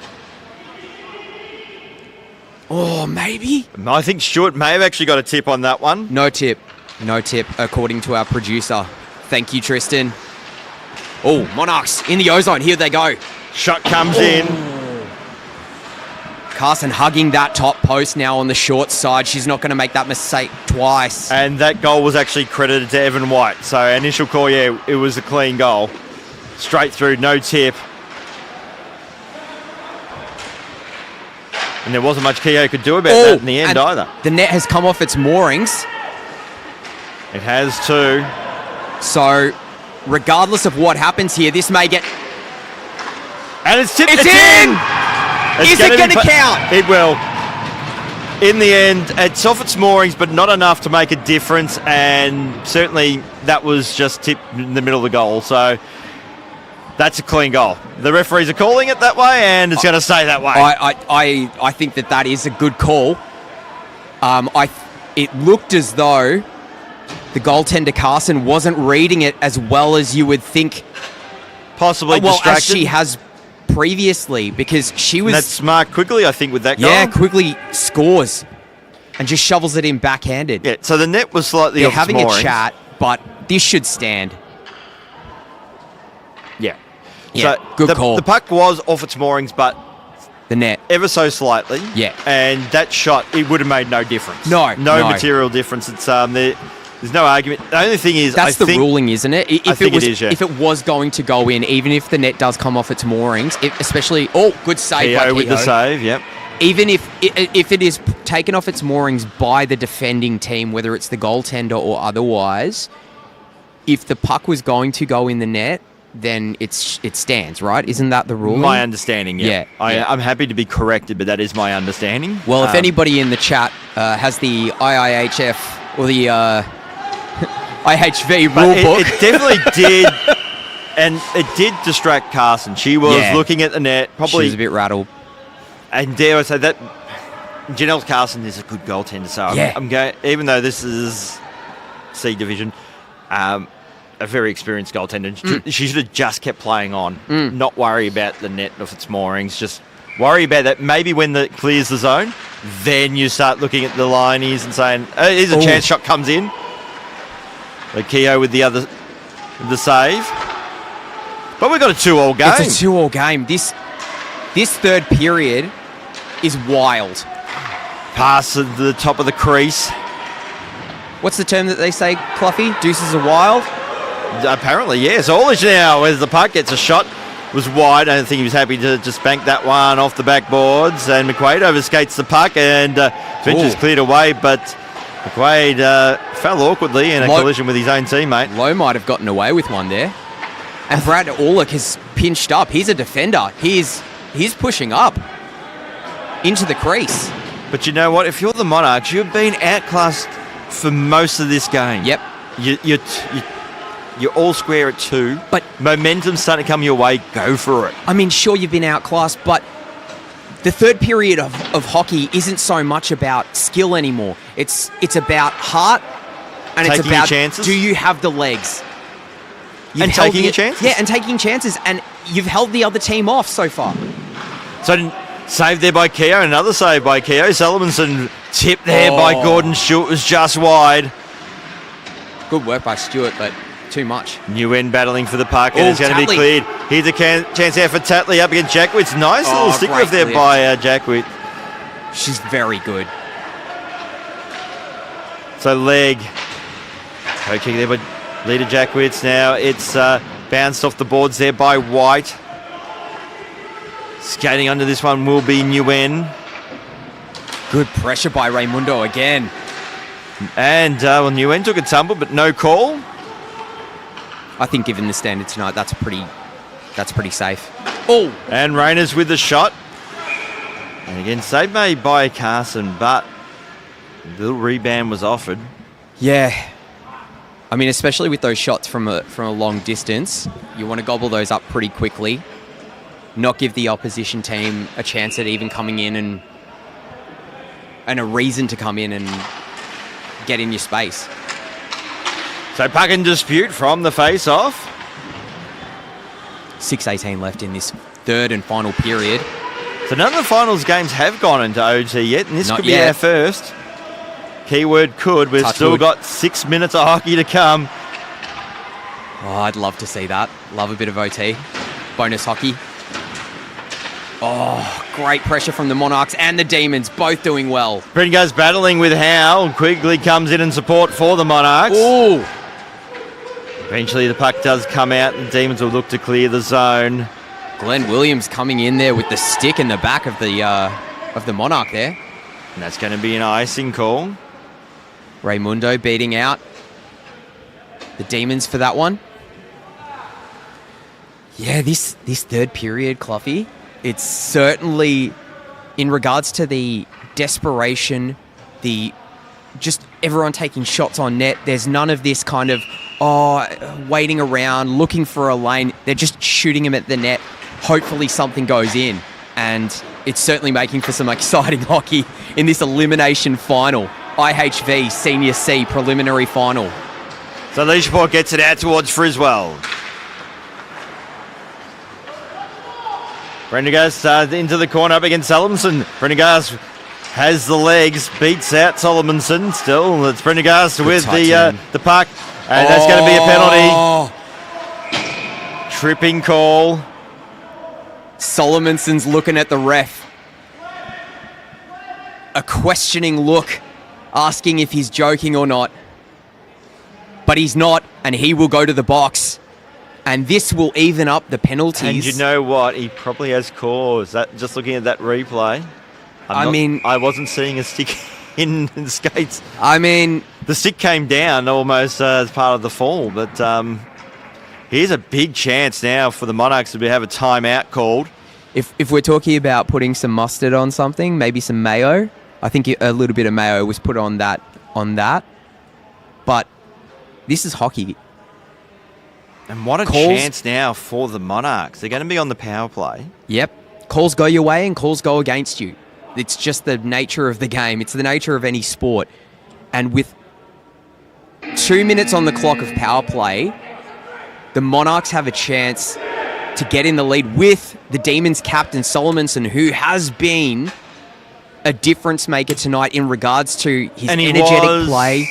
Oh, maybe? I think Stewart may have actually got a tip on that one. No tip. No tip, according to our producer. Thank you, Tristan. Oh, Monarchs in the ozone. Here they go. Shot comes in. Carson hugging that top post now on the short side. She's not going to make that mistake twice. And that goal was actually credited to Evan White. So initial call, yeah, it was a clean goal. Straight through, no tip. And there wasn't much Kehoe could do about that in the end either. The net has come off its moorings. It has too. So, regardless of what happens here, this may get... And it's tipped. It's in! Is it going to count? It will. In the end, it's off its moorings, but not enough to make a difference. And certainly that was just tipped in the middle of the goal. So that's a clean goal. The referees are calling it that way, and it's going to stay that way. I think that is a good call. It looked as though the goaltender Carson wasn't reading it as well as you would think. Possibly distracted. As she has previously, because she was... And that's Mark Quigley, I think, with that goal. Yeah, Quigley scores and just shovels it in backhanded. Yeah, so the net was slightly off its moorings. They're having a chat, but this should stand. Yeah. Yeah, so good call. The puck was off its moorings, but the net ever so slightly. Yeah. And that shot, it would have made no difference. No material difference. It's There's no argument. The only thing is, that's the ruling, isn't it? I think it is, yeah. If it was going to go in, even if the net does come off its moorings, especially... Oh, good save by Keogh Keogh. with the save, yep. Even if it is taken off its moorings by the defending team, whether it's the goaltender or otherwise, if the puck was going to go in the net, then it stands, right? Isn't that the rule? My understanding, yeah. Yeah. I'm happy to be corrected, but that is my understanding. Well, if anybody in the chat has the IIHF or the IHV rulebook... It definitely did, and it did distract Carson. She was looking at the net, probably... She was a bit rattled. And dare I say that Janelle Carson is a good goaltender, so I'm going, even though this is C division, a very experienced goaltender. She should have just kept playing on, not worry about the net of its moorings, just worry about that. Maybe when it clears the zone, then you start looking at the lineies and saying, here's a chance, shot comes in. Like Keogh with the save. But we've got a 2-2 game. It's a 2-2 game. This third period is wild. Pass to the top of the crease. What's the term that they say, Cluffy? Deuces are wild? Apparently, yes. Orlish now, as the puck gets a shot, was wide. I don't think he was happy to just bank that one off the backboards. And McQuaid overskates the puck and Finch cleared away, but McQuaid fell awkwardly in a collision with his own teammate. Lowe might have gotten away with one there. And Brad Orlick has pinched up. He's a defender. He's pushing up into the crease. But you know what? If you're the Monarchs, you've been outclassed for most of this game. Yep. You're all square at 2. But momentum's starting to come your way. Go for it. I mean, sure, you've been outclassed, but the third period of hockey isn't so much about skill anymore. It's about heart, and taking it's about chances. Do you have the legs? And taking your chances? Yeah, and taking chances. And you've held the other team off so far. So, saved there by Keogh. Another save by Keogh. Solomonson tipped there by Gordon. Stewart was just wide. Good work by Stewart, but too much. Nguyen battling for the puck, and it's going to be cleared. Here's a chance there for Tatley up against Jackwitz. Nice little stick off there by Jackwitz. She's very good. So, leg. Coaching there by leader Jackwitz. Now it's bounced off the boards there by White. Skating under this one will be Nguyen. Good pressure by Raimundo again. And Nguyen took a tumble, but no call. I think given the standard tonight, that's pretty safe. Oh! And Rayners with the shot. And again, save made by Carson, but the little rebound was offered. Yeah. I mean, especially with those shots from a long distance, you want to gobble those up pretty quickly. Not give the opposition team a chance at even coming in and a reason to come in and get in your space. So puck in dispute from the face-off. 6:18 left in this third and final period. So none of the finals games have gone into OT yet, and this could be our first. Keyword could. We've still got 6 minutes of hockey to come. Oh, I'd love to see that. Love a bit of OT. Bonus hockey. Oh, great pressure from the Monarchs and the Demons, both doing well. Prendergast battling with Howe. Quigley comes in support for the Monarchs. Ooh. Eventually the puck does come out and the Demons will look to clear the zone. Glenn Williams coming in there with the stick in the back of the Monarch there. And that's going to be an icing call. Raimundo beating out the Demons for that one. Yeah, this third period, Cluffy, it's certainly, in regards to the desperation, the just everyone taking shots on net, there's none of this kind of, waiting around, looking for a lane. They're just shooting them at the net. Hopefully something goes in. And it's certainly making for some exciting hockey in this elimination final. IHV Senior C preliminary final. So Leishport gets it out towards Friswell. Prendergast into the corner up against Solomonson. Prendergast has the legs, beats out Solomonson. Still, it's Prendergast with the puck. And that's going to be a penalty. Tripping call. Solomonson's looking at the ref. A questioning look, asking if he's joking or not. but he's not, and he will go to the box. And this will even up the penalties. And you know what? He probably has cause. That, just looking at that replay, I wasn't seeing a stick in Skates. I mean, the stick came down almost as part of the fall, but here's a big chance now for the Monarchs to have a timeout called. If we're talking about putting some mustard on something, maybe some mayo, I think a little bit of mayo was put on that. But this is hockey. And what a chance now for the Monarchs. They're going to be on the power play. Yep. Calls go your way and calls go against you. It's just the nature of the game. It's the nature of any sport. And with 2 minutes on the clock of power play, the Monarchs have a chance to get in the lead with the Demons captain Solomonson, who has been a difference maker tonight in regards to his energetic play.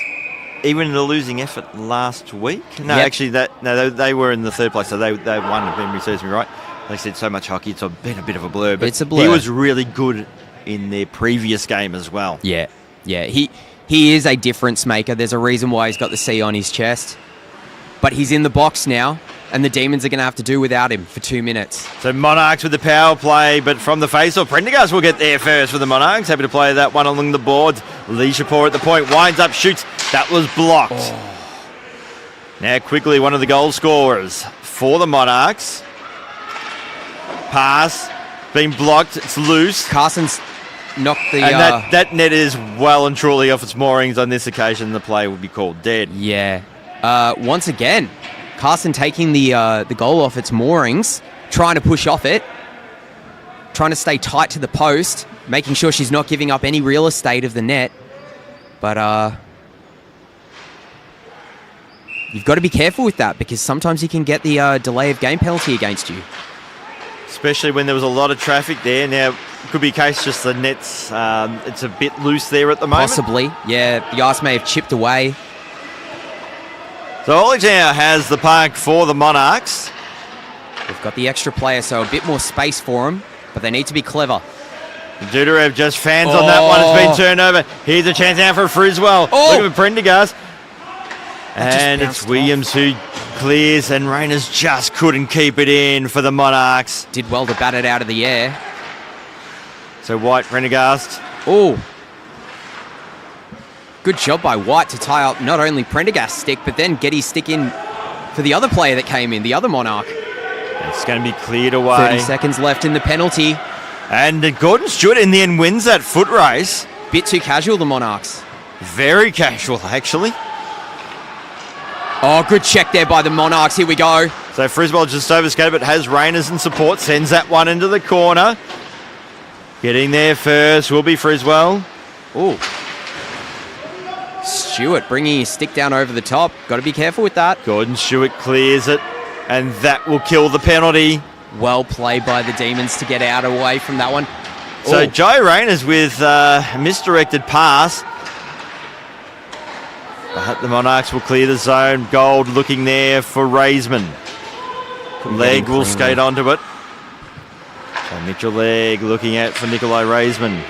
Even in the losing effort last week? No, actually, they were in the third place, so they won, if memory serves me right. They said so much hockey, it's been a bit of a blur. But it's a blur. He was really good in their previous game as well. Yeah. He is a difference maker. There's a reason why he's got the C on his chest. But he's in the box now, and the Demons are going to have to do without him for 2 minutes. So Monarchs with the power play, but from the face-off, Prendergast will get there first for the Monarchs. Happy to play that one along the boards. Lee Shapour at the point, winds up, shoots. That was blocked. Now quickly, one of the goal scorers for the Monarchs. Pass, being blocked, it's loose. Carson's knocked the... And that net is well and truly off its moorings on this occasion. The play would be called dead. Yeah. Once again, Carson taking the goal off its moorings, trying to push off it, trying to stay tight to the post, making sure she's not giving up any real estate of the net. But you've got to be careful with that, because sometimes you can get the delay of game penalty against you. Especially when there was a lot of traffic there. Now, could be a case just the net's it's a bit loose there at the moment. Possibly, yeah. The ice may have chipped away. So Ollie now has the puck for the Monarchs. They've got the extra player, so a bit more space for them, but they need to be clever. Dudarev just fans on that one. It's been turned over. Here's a chance now for Friswell. Look at Prendergast. And it's Williams who clears, and Rayners just couldn't keep it in for the Monarchs. Did well to bat it out of the air. So White, Prendergast. Oh. Good job by White to tie up not only Prendergast's stick, but then get his stick in for the other player that came in, the other Monarch. It's going to be cleared away. 30 seconds left in the penalty. And Gordon Stewart in the end wins that foot race. Bit too casual, the Monarchs. Very casual, actually. Oh, good check there by the Monarchs. Here we go. So Friswell just overskated, but has Rayners in support. Sends that one into the corner. Getting there first will be Friswell. Ooh. Stewart bringing his stick down over the top. Got to be careful with that. Gordon Stewart clears it, and that will kill the penalty. Well played by the Demons to get out away from that one. So Joe Rayners with a misdirected pass. But the Monarchs will clear the zone. Gold looking there for Raisman. Legg will skate onto it. So Mitchell Legg looking out for Nikolai Raisman.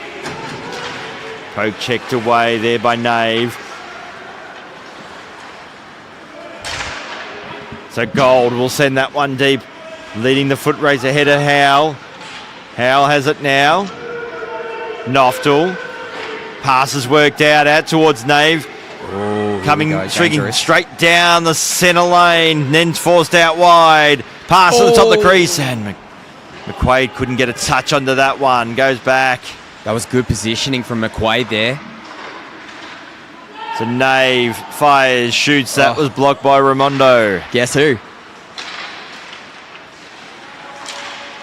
Poke checked away there by Nave. So Gold will send that one deep. Leading the foot race ahead of Howell. Howell has it now. Noftel. Passes worked out towards Nave. Streaking straight down the centre lane, then forced out wide. Pass to the top of the crease, and McQuaid couldn't get a touch onto that one. Goes back. That was good positioning from McQuaid there. So Nave fires, shoots. That was blocked by Raimondo. Guess who?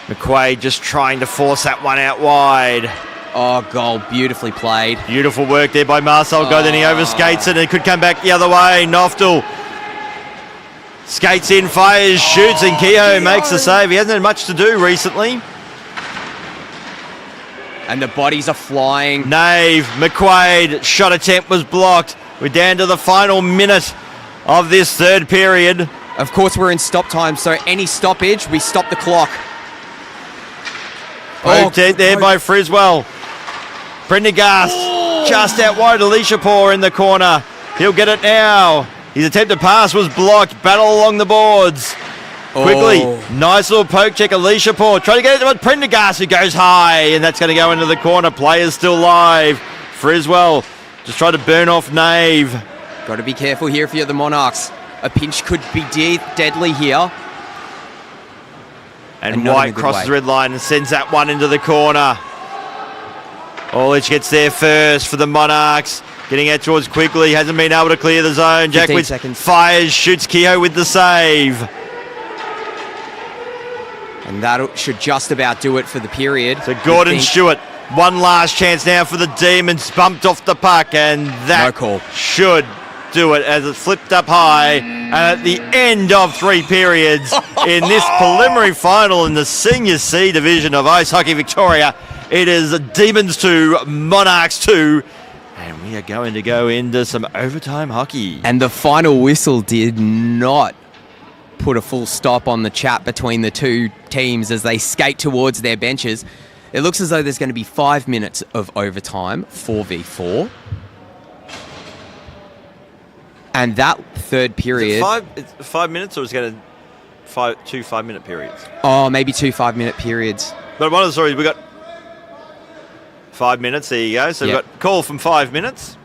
McQuaid just trying to force that one out wide. Oh, goal. Beautifully played. Beautiful work there by Marcel Go. Then he overskates it, and it could come back the other way. Noftel skates in, fires, shoots, and Keogh makes the save. He hasn't had much to do recently. And the bodies are flying. Nave, McQuaid, shot attempt was blocked. We're down to the final minute of this third period. Of course, we're in stop time, so any stoppage, we stop the clock. Poked there by Friswell. Prendergast just out wide. Alicia Poor in the corner. He'll get it now. His attempted pass was blocked. Battle along the boards. Quickly, nice little poke check. Alicia Paul trying to get it to Prendergast, who goes high, and that's going to go into the corner. Players still live. Friswell just trying to burn off Nave. Got to be careful here if you're the Monarchs. A pinch could be deadly here. And White crosses the red line and sends that one into the corner. Orlich gets there first for the Monarchs. Getting out towards Quigley. Hasn't been able to clear the zone. Jackwitz fires, shoots Kehoe with the save. And that should just about do it for the period. So Gordon Stewart, one last chance now for the Demons. Bumped off the puck, and that should do it as it flipped up high. And at the end of 3 periods in this preliminary final in the Senior C division of Ice Hockey Victoria, it is Demons 2, Monarchs 2. And we are going to go into some overtime hockey. And the final whistle did not put a full stop on the chat between the two teams as they skate towards their benches. It looks as though there's going to be 5 minutes of overtime, 4v4. And that third period... It's 5 minutes, or is it going to two 5-minute periods? Oh, maybe 2 5-minute periods. But one of the stories, we got 5 minutes, there you go. So we've got call from 5 minutes.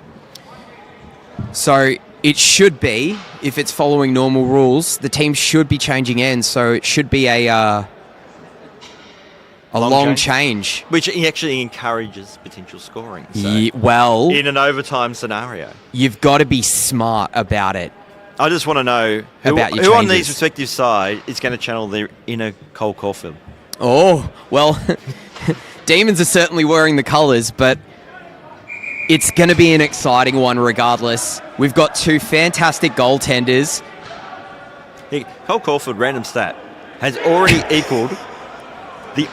So it should be, if it's following normal rules, the team should be changing ends. So it should be a long change. Which actually encourages potential scoring. So in an overtime scenario. You've got to be smart about it. I just want to know who on these respective sides is going to channel their inner Cole Caulfield. Oh, well, Demons are certainly wearing the colours, but it's going to be an exciting one regardless. We've got 2 fantastic goaltenders. Cole Caulfield, random stat, has already equaled the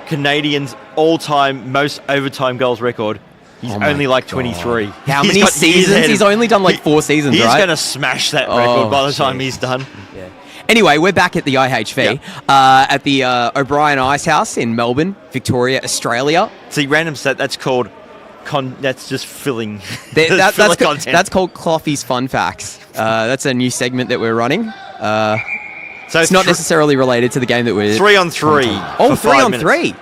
Canadians' all-time most overtime goals record. He's only like 23. How many seasons? He's only done like 4 seasons, he's right? He's going to smash that record by the time he's done. Yeah. Anyway, we're back at the IHV, at the O'Brien Ice House in Melbourne, Victoria, Australia. See, random stat, that's called... that's just filling. That's called Cloughy's Fun Facts. That's a new segment that we're running. So it's not necessarily related to the game that we're... 3 on 3. Oh, 3 on 3.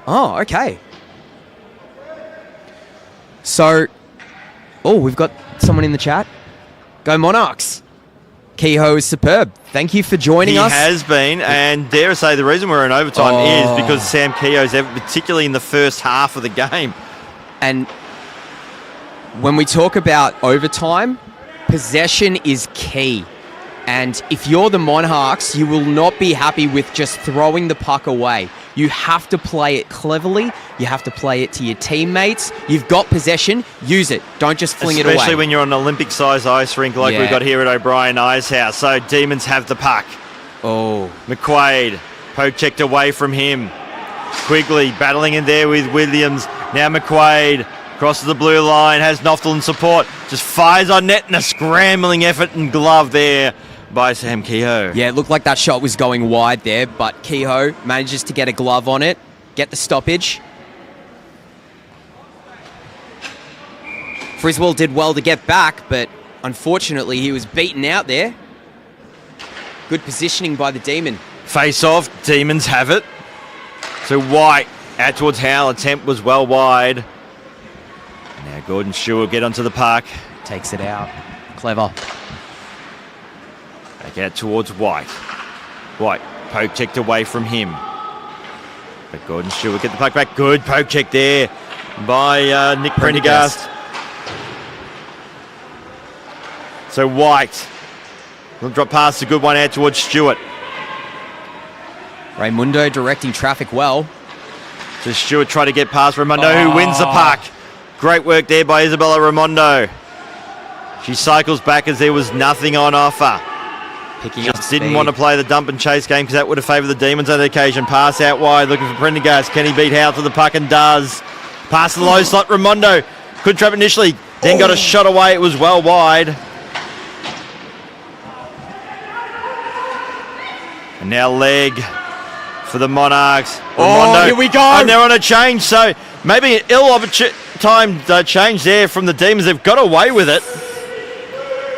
Oh, okay. So, we've got someone in the chat. Go Monarchs. Kehoe is superb. Thank you for joining us. He has been, and dare I say the reason we're in overtime is because Sam Kehoe's, particularly in the first half of the game. And when we talk about overtime, possession is key. And if you're the Monarchs, you will not be happy with just throwing the puck away. You have to play it cleverly. You have to play it to your teammates. You've got possession. Use it. Don't just fling it away. Especially when you're on an Olympic-sized ice rink like we've got here at O'Brien Ice House. So Demons have the puck. McQuaid, poke checked away from him. Quigley battling in there with Williams. Now McQuaid crosses the blue line, has Noftel in support. Just fires on net and a scrambling effort and glove there by Sam Kehoe. Yeah, it looked like that shot was going wide there, but Kehoe manages to get a glove on it, get the stoppage. Friswell did well to get back, but unfortunately he was beaten out there. Good positioning by the Demon. Face off, Demons have it. So White out towards Howell, attempt was well wide. Now Gordon Stewart get onto the puck. Takes it out. Clever. Back out towards White. White, poke checked away from him. But Gordon Stewart get the puck back. Good poke check there by Nick Prendergast. So White will drop past a good one out towards Stewart. Raimundo directing traffic well. So Stewart try to get past Raimondo, who wins the puck. Great work there by Isabella Raimondo. She cycles back as there was nothing on offer. Picking up didn't speed. want to play the dump and chase game because that would have favoured the Demons on the occasion. Pass out wide, looking for Prendergast. Can he beat Howell to the puck? And does. Pass the low slot. Raimondo could trap initially, then got a shot away. It was well wide. And now leg for the Monarchs. Raimondo, here we go. And they're on a change, so maybe an ill-timed change there from the Demons. They've got away with it.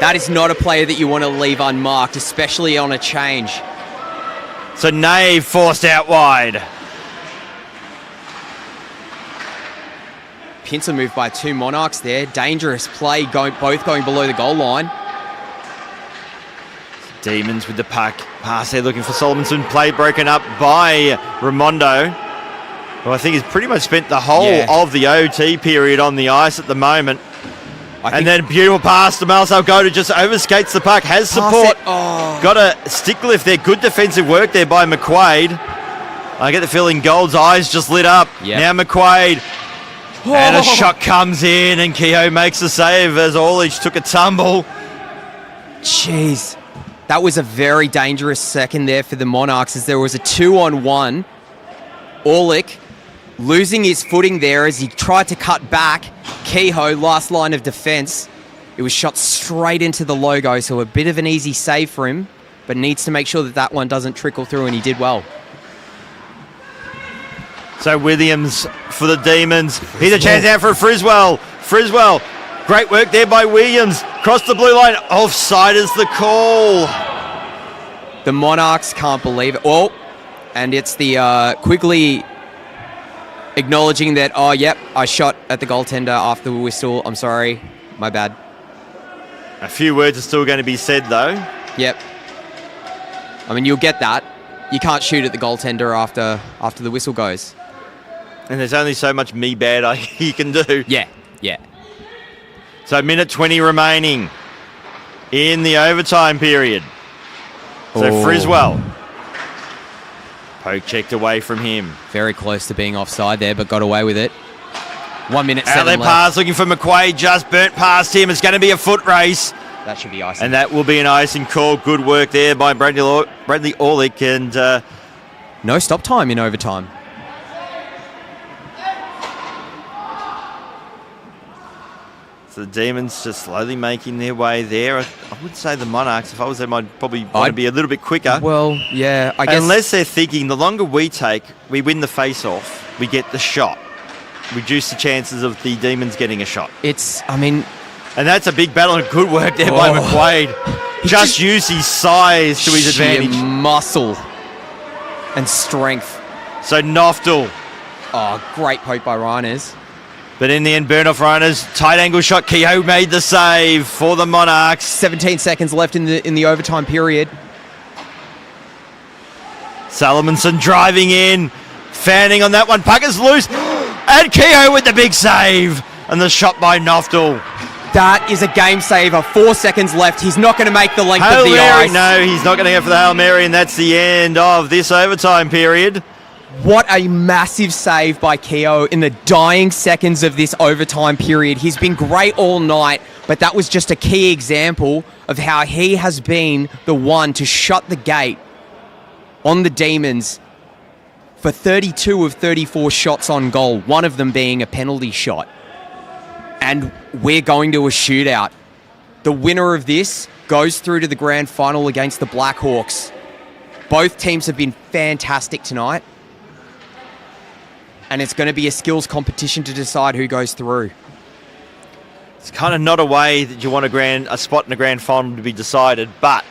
That is not a player that you want to leave unmarked, especially on a change. So Nave forced out wide. Pincer moved by 2 Monarchs there. Dangerous play, both going below the goal line. Demons with the puck. Pass there looking for Solomonson. Play broken up by Raimondo, who I think has pretty much spent the whole of the OT period on the ice at the moment. And then beautiful pass to Marcel Goda, just overskates the puck, has support. Got a stick lift there. Good defensive work there by McQuaid. I get the feeling Gold's eyes just lit up. Now McQuaid. And a shot comes in and Kehoe makes a save as Orlich took a tumble. Jeez. That was a very dangerous second there for the Monarchs as there was a 2-on-1. Orlich losing his footing there as he tried to cut back. Kehoe, last line of defence. It was shot straight into the logo, so a bit of an easy save for him, but needs to make sure that that one doesn't trickle through, and he did well. So Williams for the Demons. Here's a chance out for Friswell. Friswell, great work there by Williams. Cross the blue line. Offside is the call. The Monarchs can't believe it. Oh, and it's the Quigley acknowledging that, oh, yep, I shot at the goaltender after the whistle. I'm sorry. My bad. A few words are still going to be said, though. Yep. I mean, you'll get that. You can't shoot at the goaltender after the whistle goes. And there's only so much me bad you can do. Yeah. So minute 20 remaining in the overtime period. So Friswell. Poke checked away from him. Very close to being offside there, but got away with it. 1 minute, 7 Outlet left. pass looking for McQuaid. Just burnt past him. It's going to be a foot race. That should be icing. And that will be an icing call. Good work there by Bradley Orlich. And no stop time in overtime. so the Demons just slowly making their way there. I would say the Monarchs, if I was them, I'd probably want to be a little bit quicker. Well, yeah, I guess. Unless they're thinking the longer we take, we win the face-off, we get the shot. Reduce the chances of the Demons getting a shot. And that's a big battle and good work there by McQuaid. Just use his size to his advantage. Muscle and strength. So Noftel. Oh, great poke by Reiners. But in the end, Burnoff Reiners, tight angle shot. Kehoe made the save for the Monarchs. 17 seconds left in the overtime period. Salomonson driving in, fanning on that one. Puck is loose. And Kehoe with the big save. And the shot by Noftel. That is a game saver. 4 seconds left. He's not going to make the length of the Mary, ice. no, he's not going to go for the Hail Mary, and that's the end of this overtime period. What a massive save by Kehoe in the dying seconds of this overtime period. He's been great all night, but that was just a key example of how he has been the one to shut the gate on the Demons for 32 of 34 shots on goal, one of them being a penalty shot. And we're going to a shootout. The winner of this goes through to the grand final against the Blackhawks. Both teams have been fantastic tonight. And it's going to be a skills competition to decide who goes through. It's kind of not a way that you want a spot in the grand final to be decided, but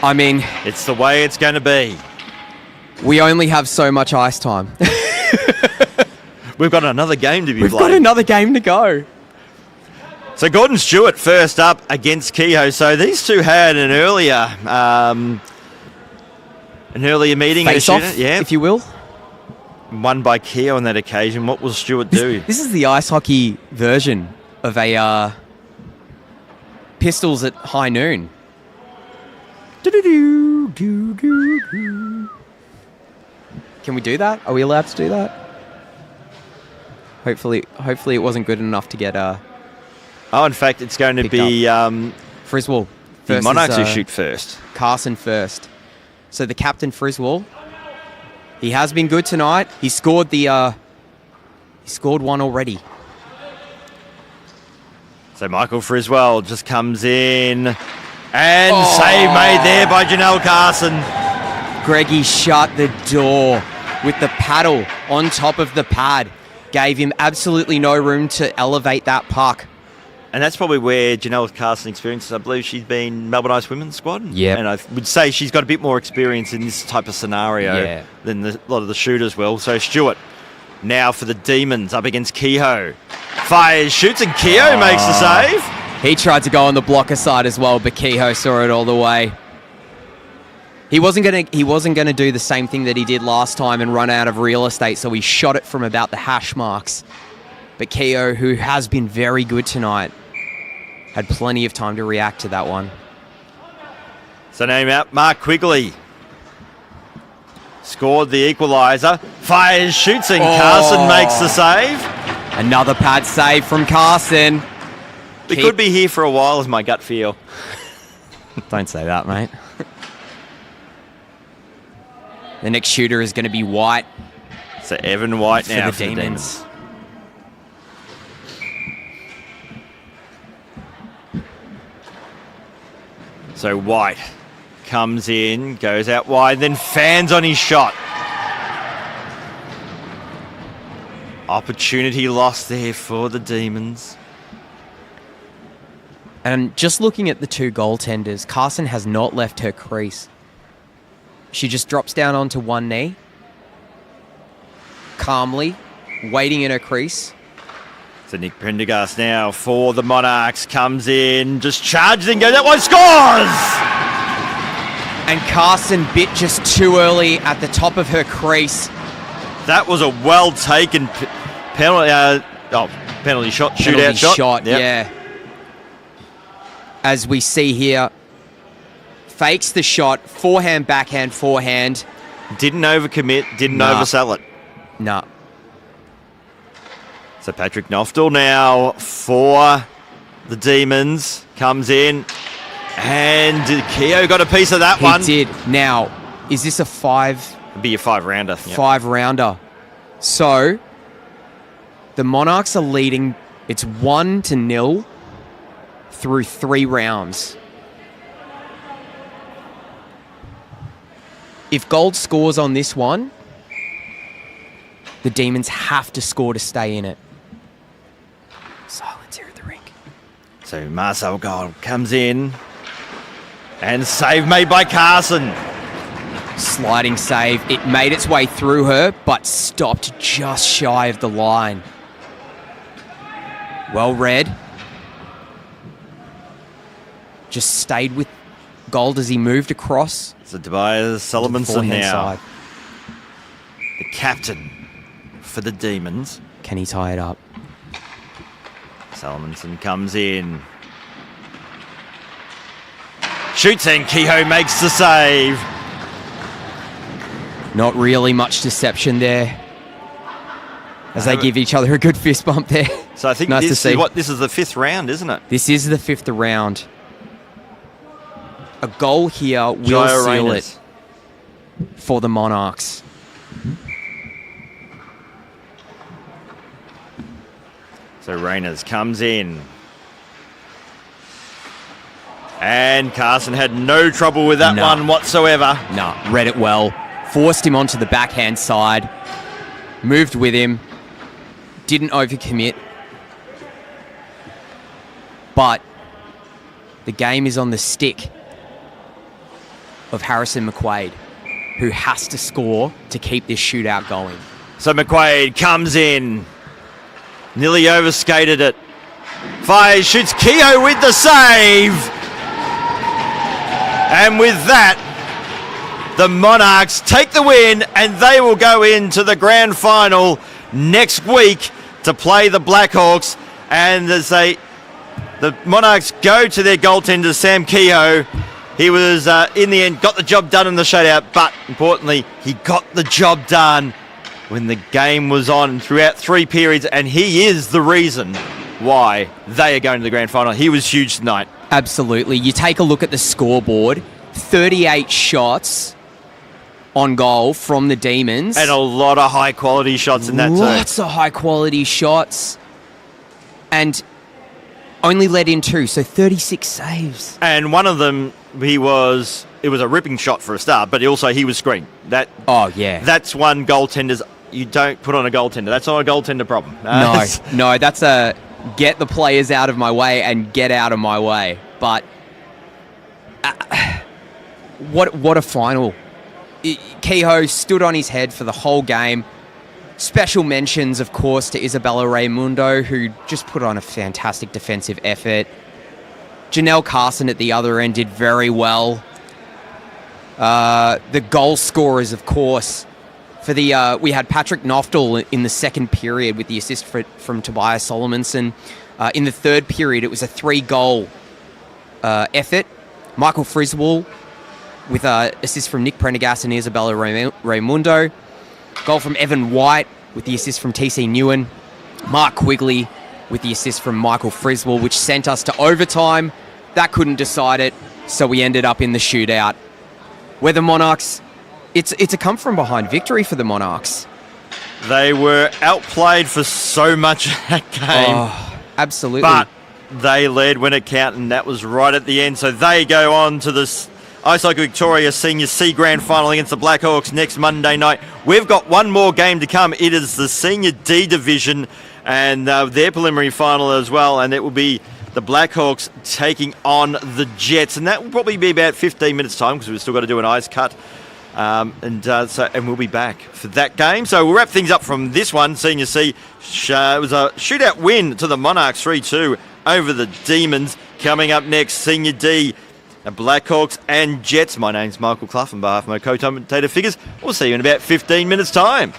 I mean, it's the way it's going to be. We only have so much ice time. We've got another game to be We've played. got another game to go. So Gordon Stewart first up against Kehoe. So these two had an earlier meeting. Face off, yeah, if you will. Won by Kehoe on that occasion. What will Stewart do? This is the ice hockey version of a Pistols at high noon. Can we do that? Are we allowed to do that? Hopefully it wasn't good enough to get Oh, in fact, it's going to be Friswell. The Monarchs who shoot first. Carson first. So the captain Friswell, he has been good tonight. He scored one already. So Michael Friswell just comes in and save made there by Janelle Carson. Greggy shut the door with the paddle on top of the pad. Gave him absolutely no room to elevate that puck. And that's probably where Janelle Carson experiences. I believe she's been Melbourne Ice women's squad. Yeah. And I would say she's got a bit more experience in this type of scenario than a lot of the shooters will. So Stewart now for the Demons up against Kehoe. Fires, shoots, and Kehoe makes the save. He tried to go on the blocker side as well, but Kehoe saw it all the way. He wasn't gonna do the same thing that he did last time and run out of real estate, so he shot it from about the hash marks. But Kehoe, who has been very good tonight, had plenty of time to react to that one. So name out Mark Quigley. Scored the equaliser. Fires, shoots, and Carson makes the save. Another pad save from Carson. We could be here for a while is my gut feel. Don't say that, mate. The next shooter is going to be White. So Evan White now for the Demons. So White comes in, goes out wide, then fans on his shot. Opportunity lost there for the Demons. And just looking at the two goaltenders, Carson has not left her crease. She just drops down onto one knee, calmly, waiting in her crease. So Nick Prendergast now for the Monarchs, comes in, just charges and goes that one, scores! And Carson bit just too early at the top of her crease. That was a well-taken penalty, penalty shot, shootout shot. Yep. Yeah. As we see here, fakes the shot, forehand, backhand, forehand. Didn't overcommit, didn't oversell it. No. So Patrick Noftel now for the Demons, comes in, and Kehoe got a piece of that one. He did. Now, is this a It'd be a 5-rounder. Five-rounder. So, the Monarchs are leading. It's 1-0 through 3 rounds. If Gold scores on this one, the Demons have to score to stay in it. Silence here at the rink. So Marcel Gold comes in, and save made by Carson. Sliding save. It made its way through her, but stopped just shy of the line. Well read. Just stayed with Gold as he moved across. So Tobias Solomonson now, side. the captain for the Demons. Can he tie it up? Solomonson comes in. Shoots, and Kehoe makes the save. Not really much deception there. As they give each other a good fist bump there. So I think nice to see. This is the 5th round, isn't it? This is the 5th round. A goal here will seal it for the Monarchs. So Rayners comes in. And Carson had no trouble with that one whatsoever. No, read it well. Forced him onto the backhand side. Moved with him. Didn't overcommit. But the game is on the stick of Harrison McQuaid, who has to score to keep this shootout going. So McQuaid comes in. Nearly overskated it. Fires, shoots, Kehoe with the save. And with that, the Monarchs take the win, and they will go into the grand final next week to play the Blackhawks. And as the Monarchs go to their goaltender, Sam Kehoe, he was, in the end, got the job done in the shutout, but importantly, he got the job done when the game was on throughout 3 periods, and he is the reason why they are going to the grand final. He was huge tonight. Absolutely. You take a look at the scoreboard, 38 shots on goal from the Demons. And a lot of high-quality shots in that too. Lots of high-quality shots. And only let in 2, so 36 saves. And one of them, it was a ripping shot for a start, but also he was screened. That's one goaltender's you don't put on a goaltender. That's not a goaltender problem. No, that's a get the players out of my way and get out of my way. But what a final. Kehoe stood on his head for the whole game. Special mentions, of course, to Isabella Raimundo, who just put on a fantastic defensive effort. Janelle Carson at the other end did very well. The goal scorers, of course, for the we had Patrick Noftel in the second period with the assist from Tobias Solomonson. In the third period, it was a 3-goal effort. Michael Friswell with assist from Nick Prendergast and Isabella Raimundo. Goal from Evan White with the assist from TC Newen. Mark Quigley with the assist from Michael Friswell, which sent us to overtime. That couldn't decide it, so we ended up in the shootout. Where the Monarchs, it's a come-from-behind victory for the Monarchs. They were outplayed for so much of that game. Oh, absolutely. But they led when it counted, and that was right at the end. So they go on to this Ice Hockey Victoria Senior C Grand Final against the Blackhawks next Monday night. We've got one more game to come. It is the Senior D Division and their preliminary final as well, and it will be the Blackhawks taking on the Jets, and that will probably be about 15 minutes' time because we've still got to do an ice cut, and we'll be back for that game. So we'll wrap things up from this one. Senior C, it was a shootout win to the Monarchs 3-2 over the Demons. Coming up next, Senior D, the Blackhawks and Jets. My name's Michael Clough on behalf of my co-commentator Figures. We'll see you in about 15 minutes' time.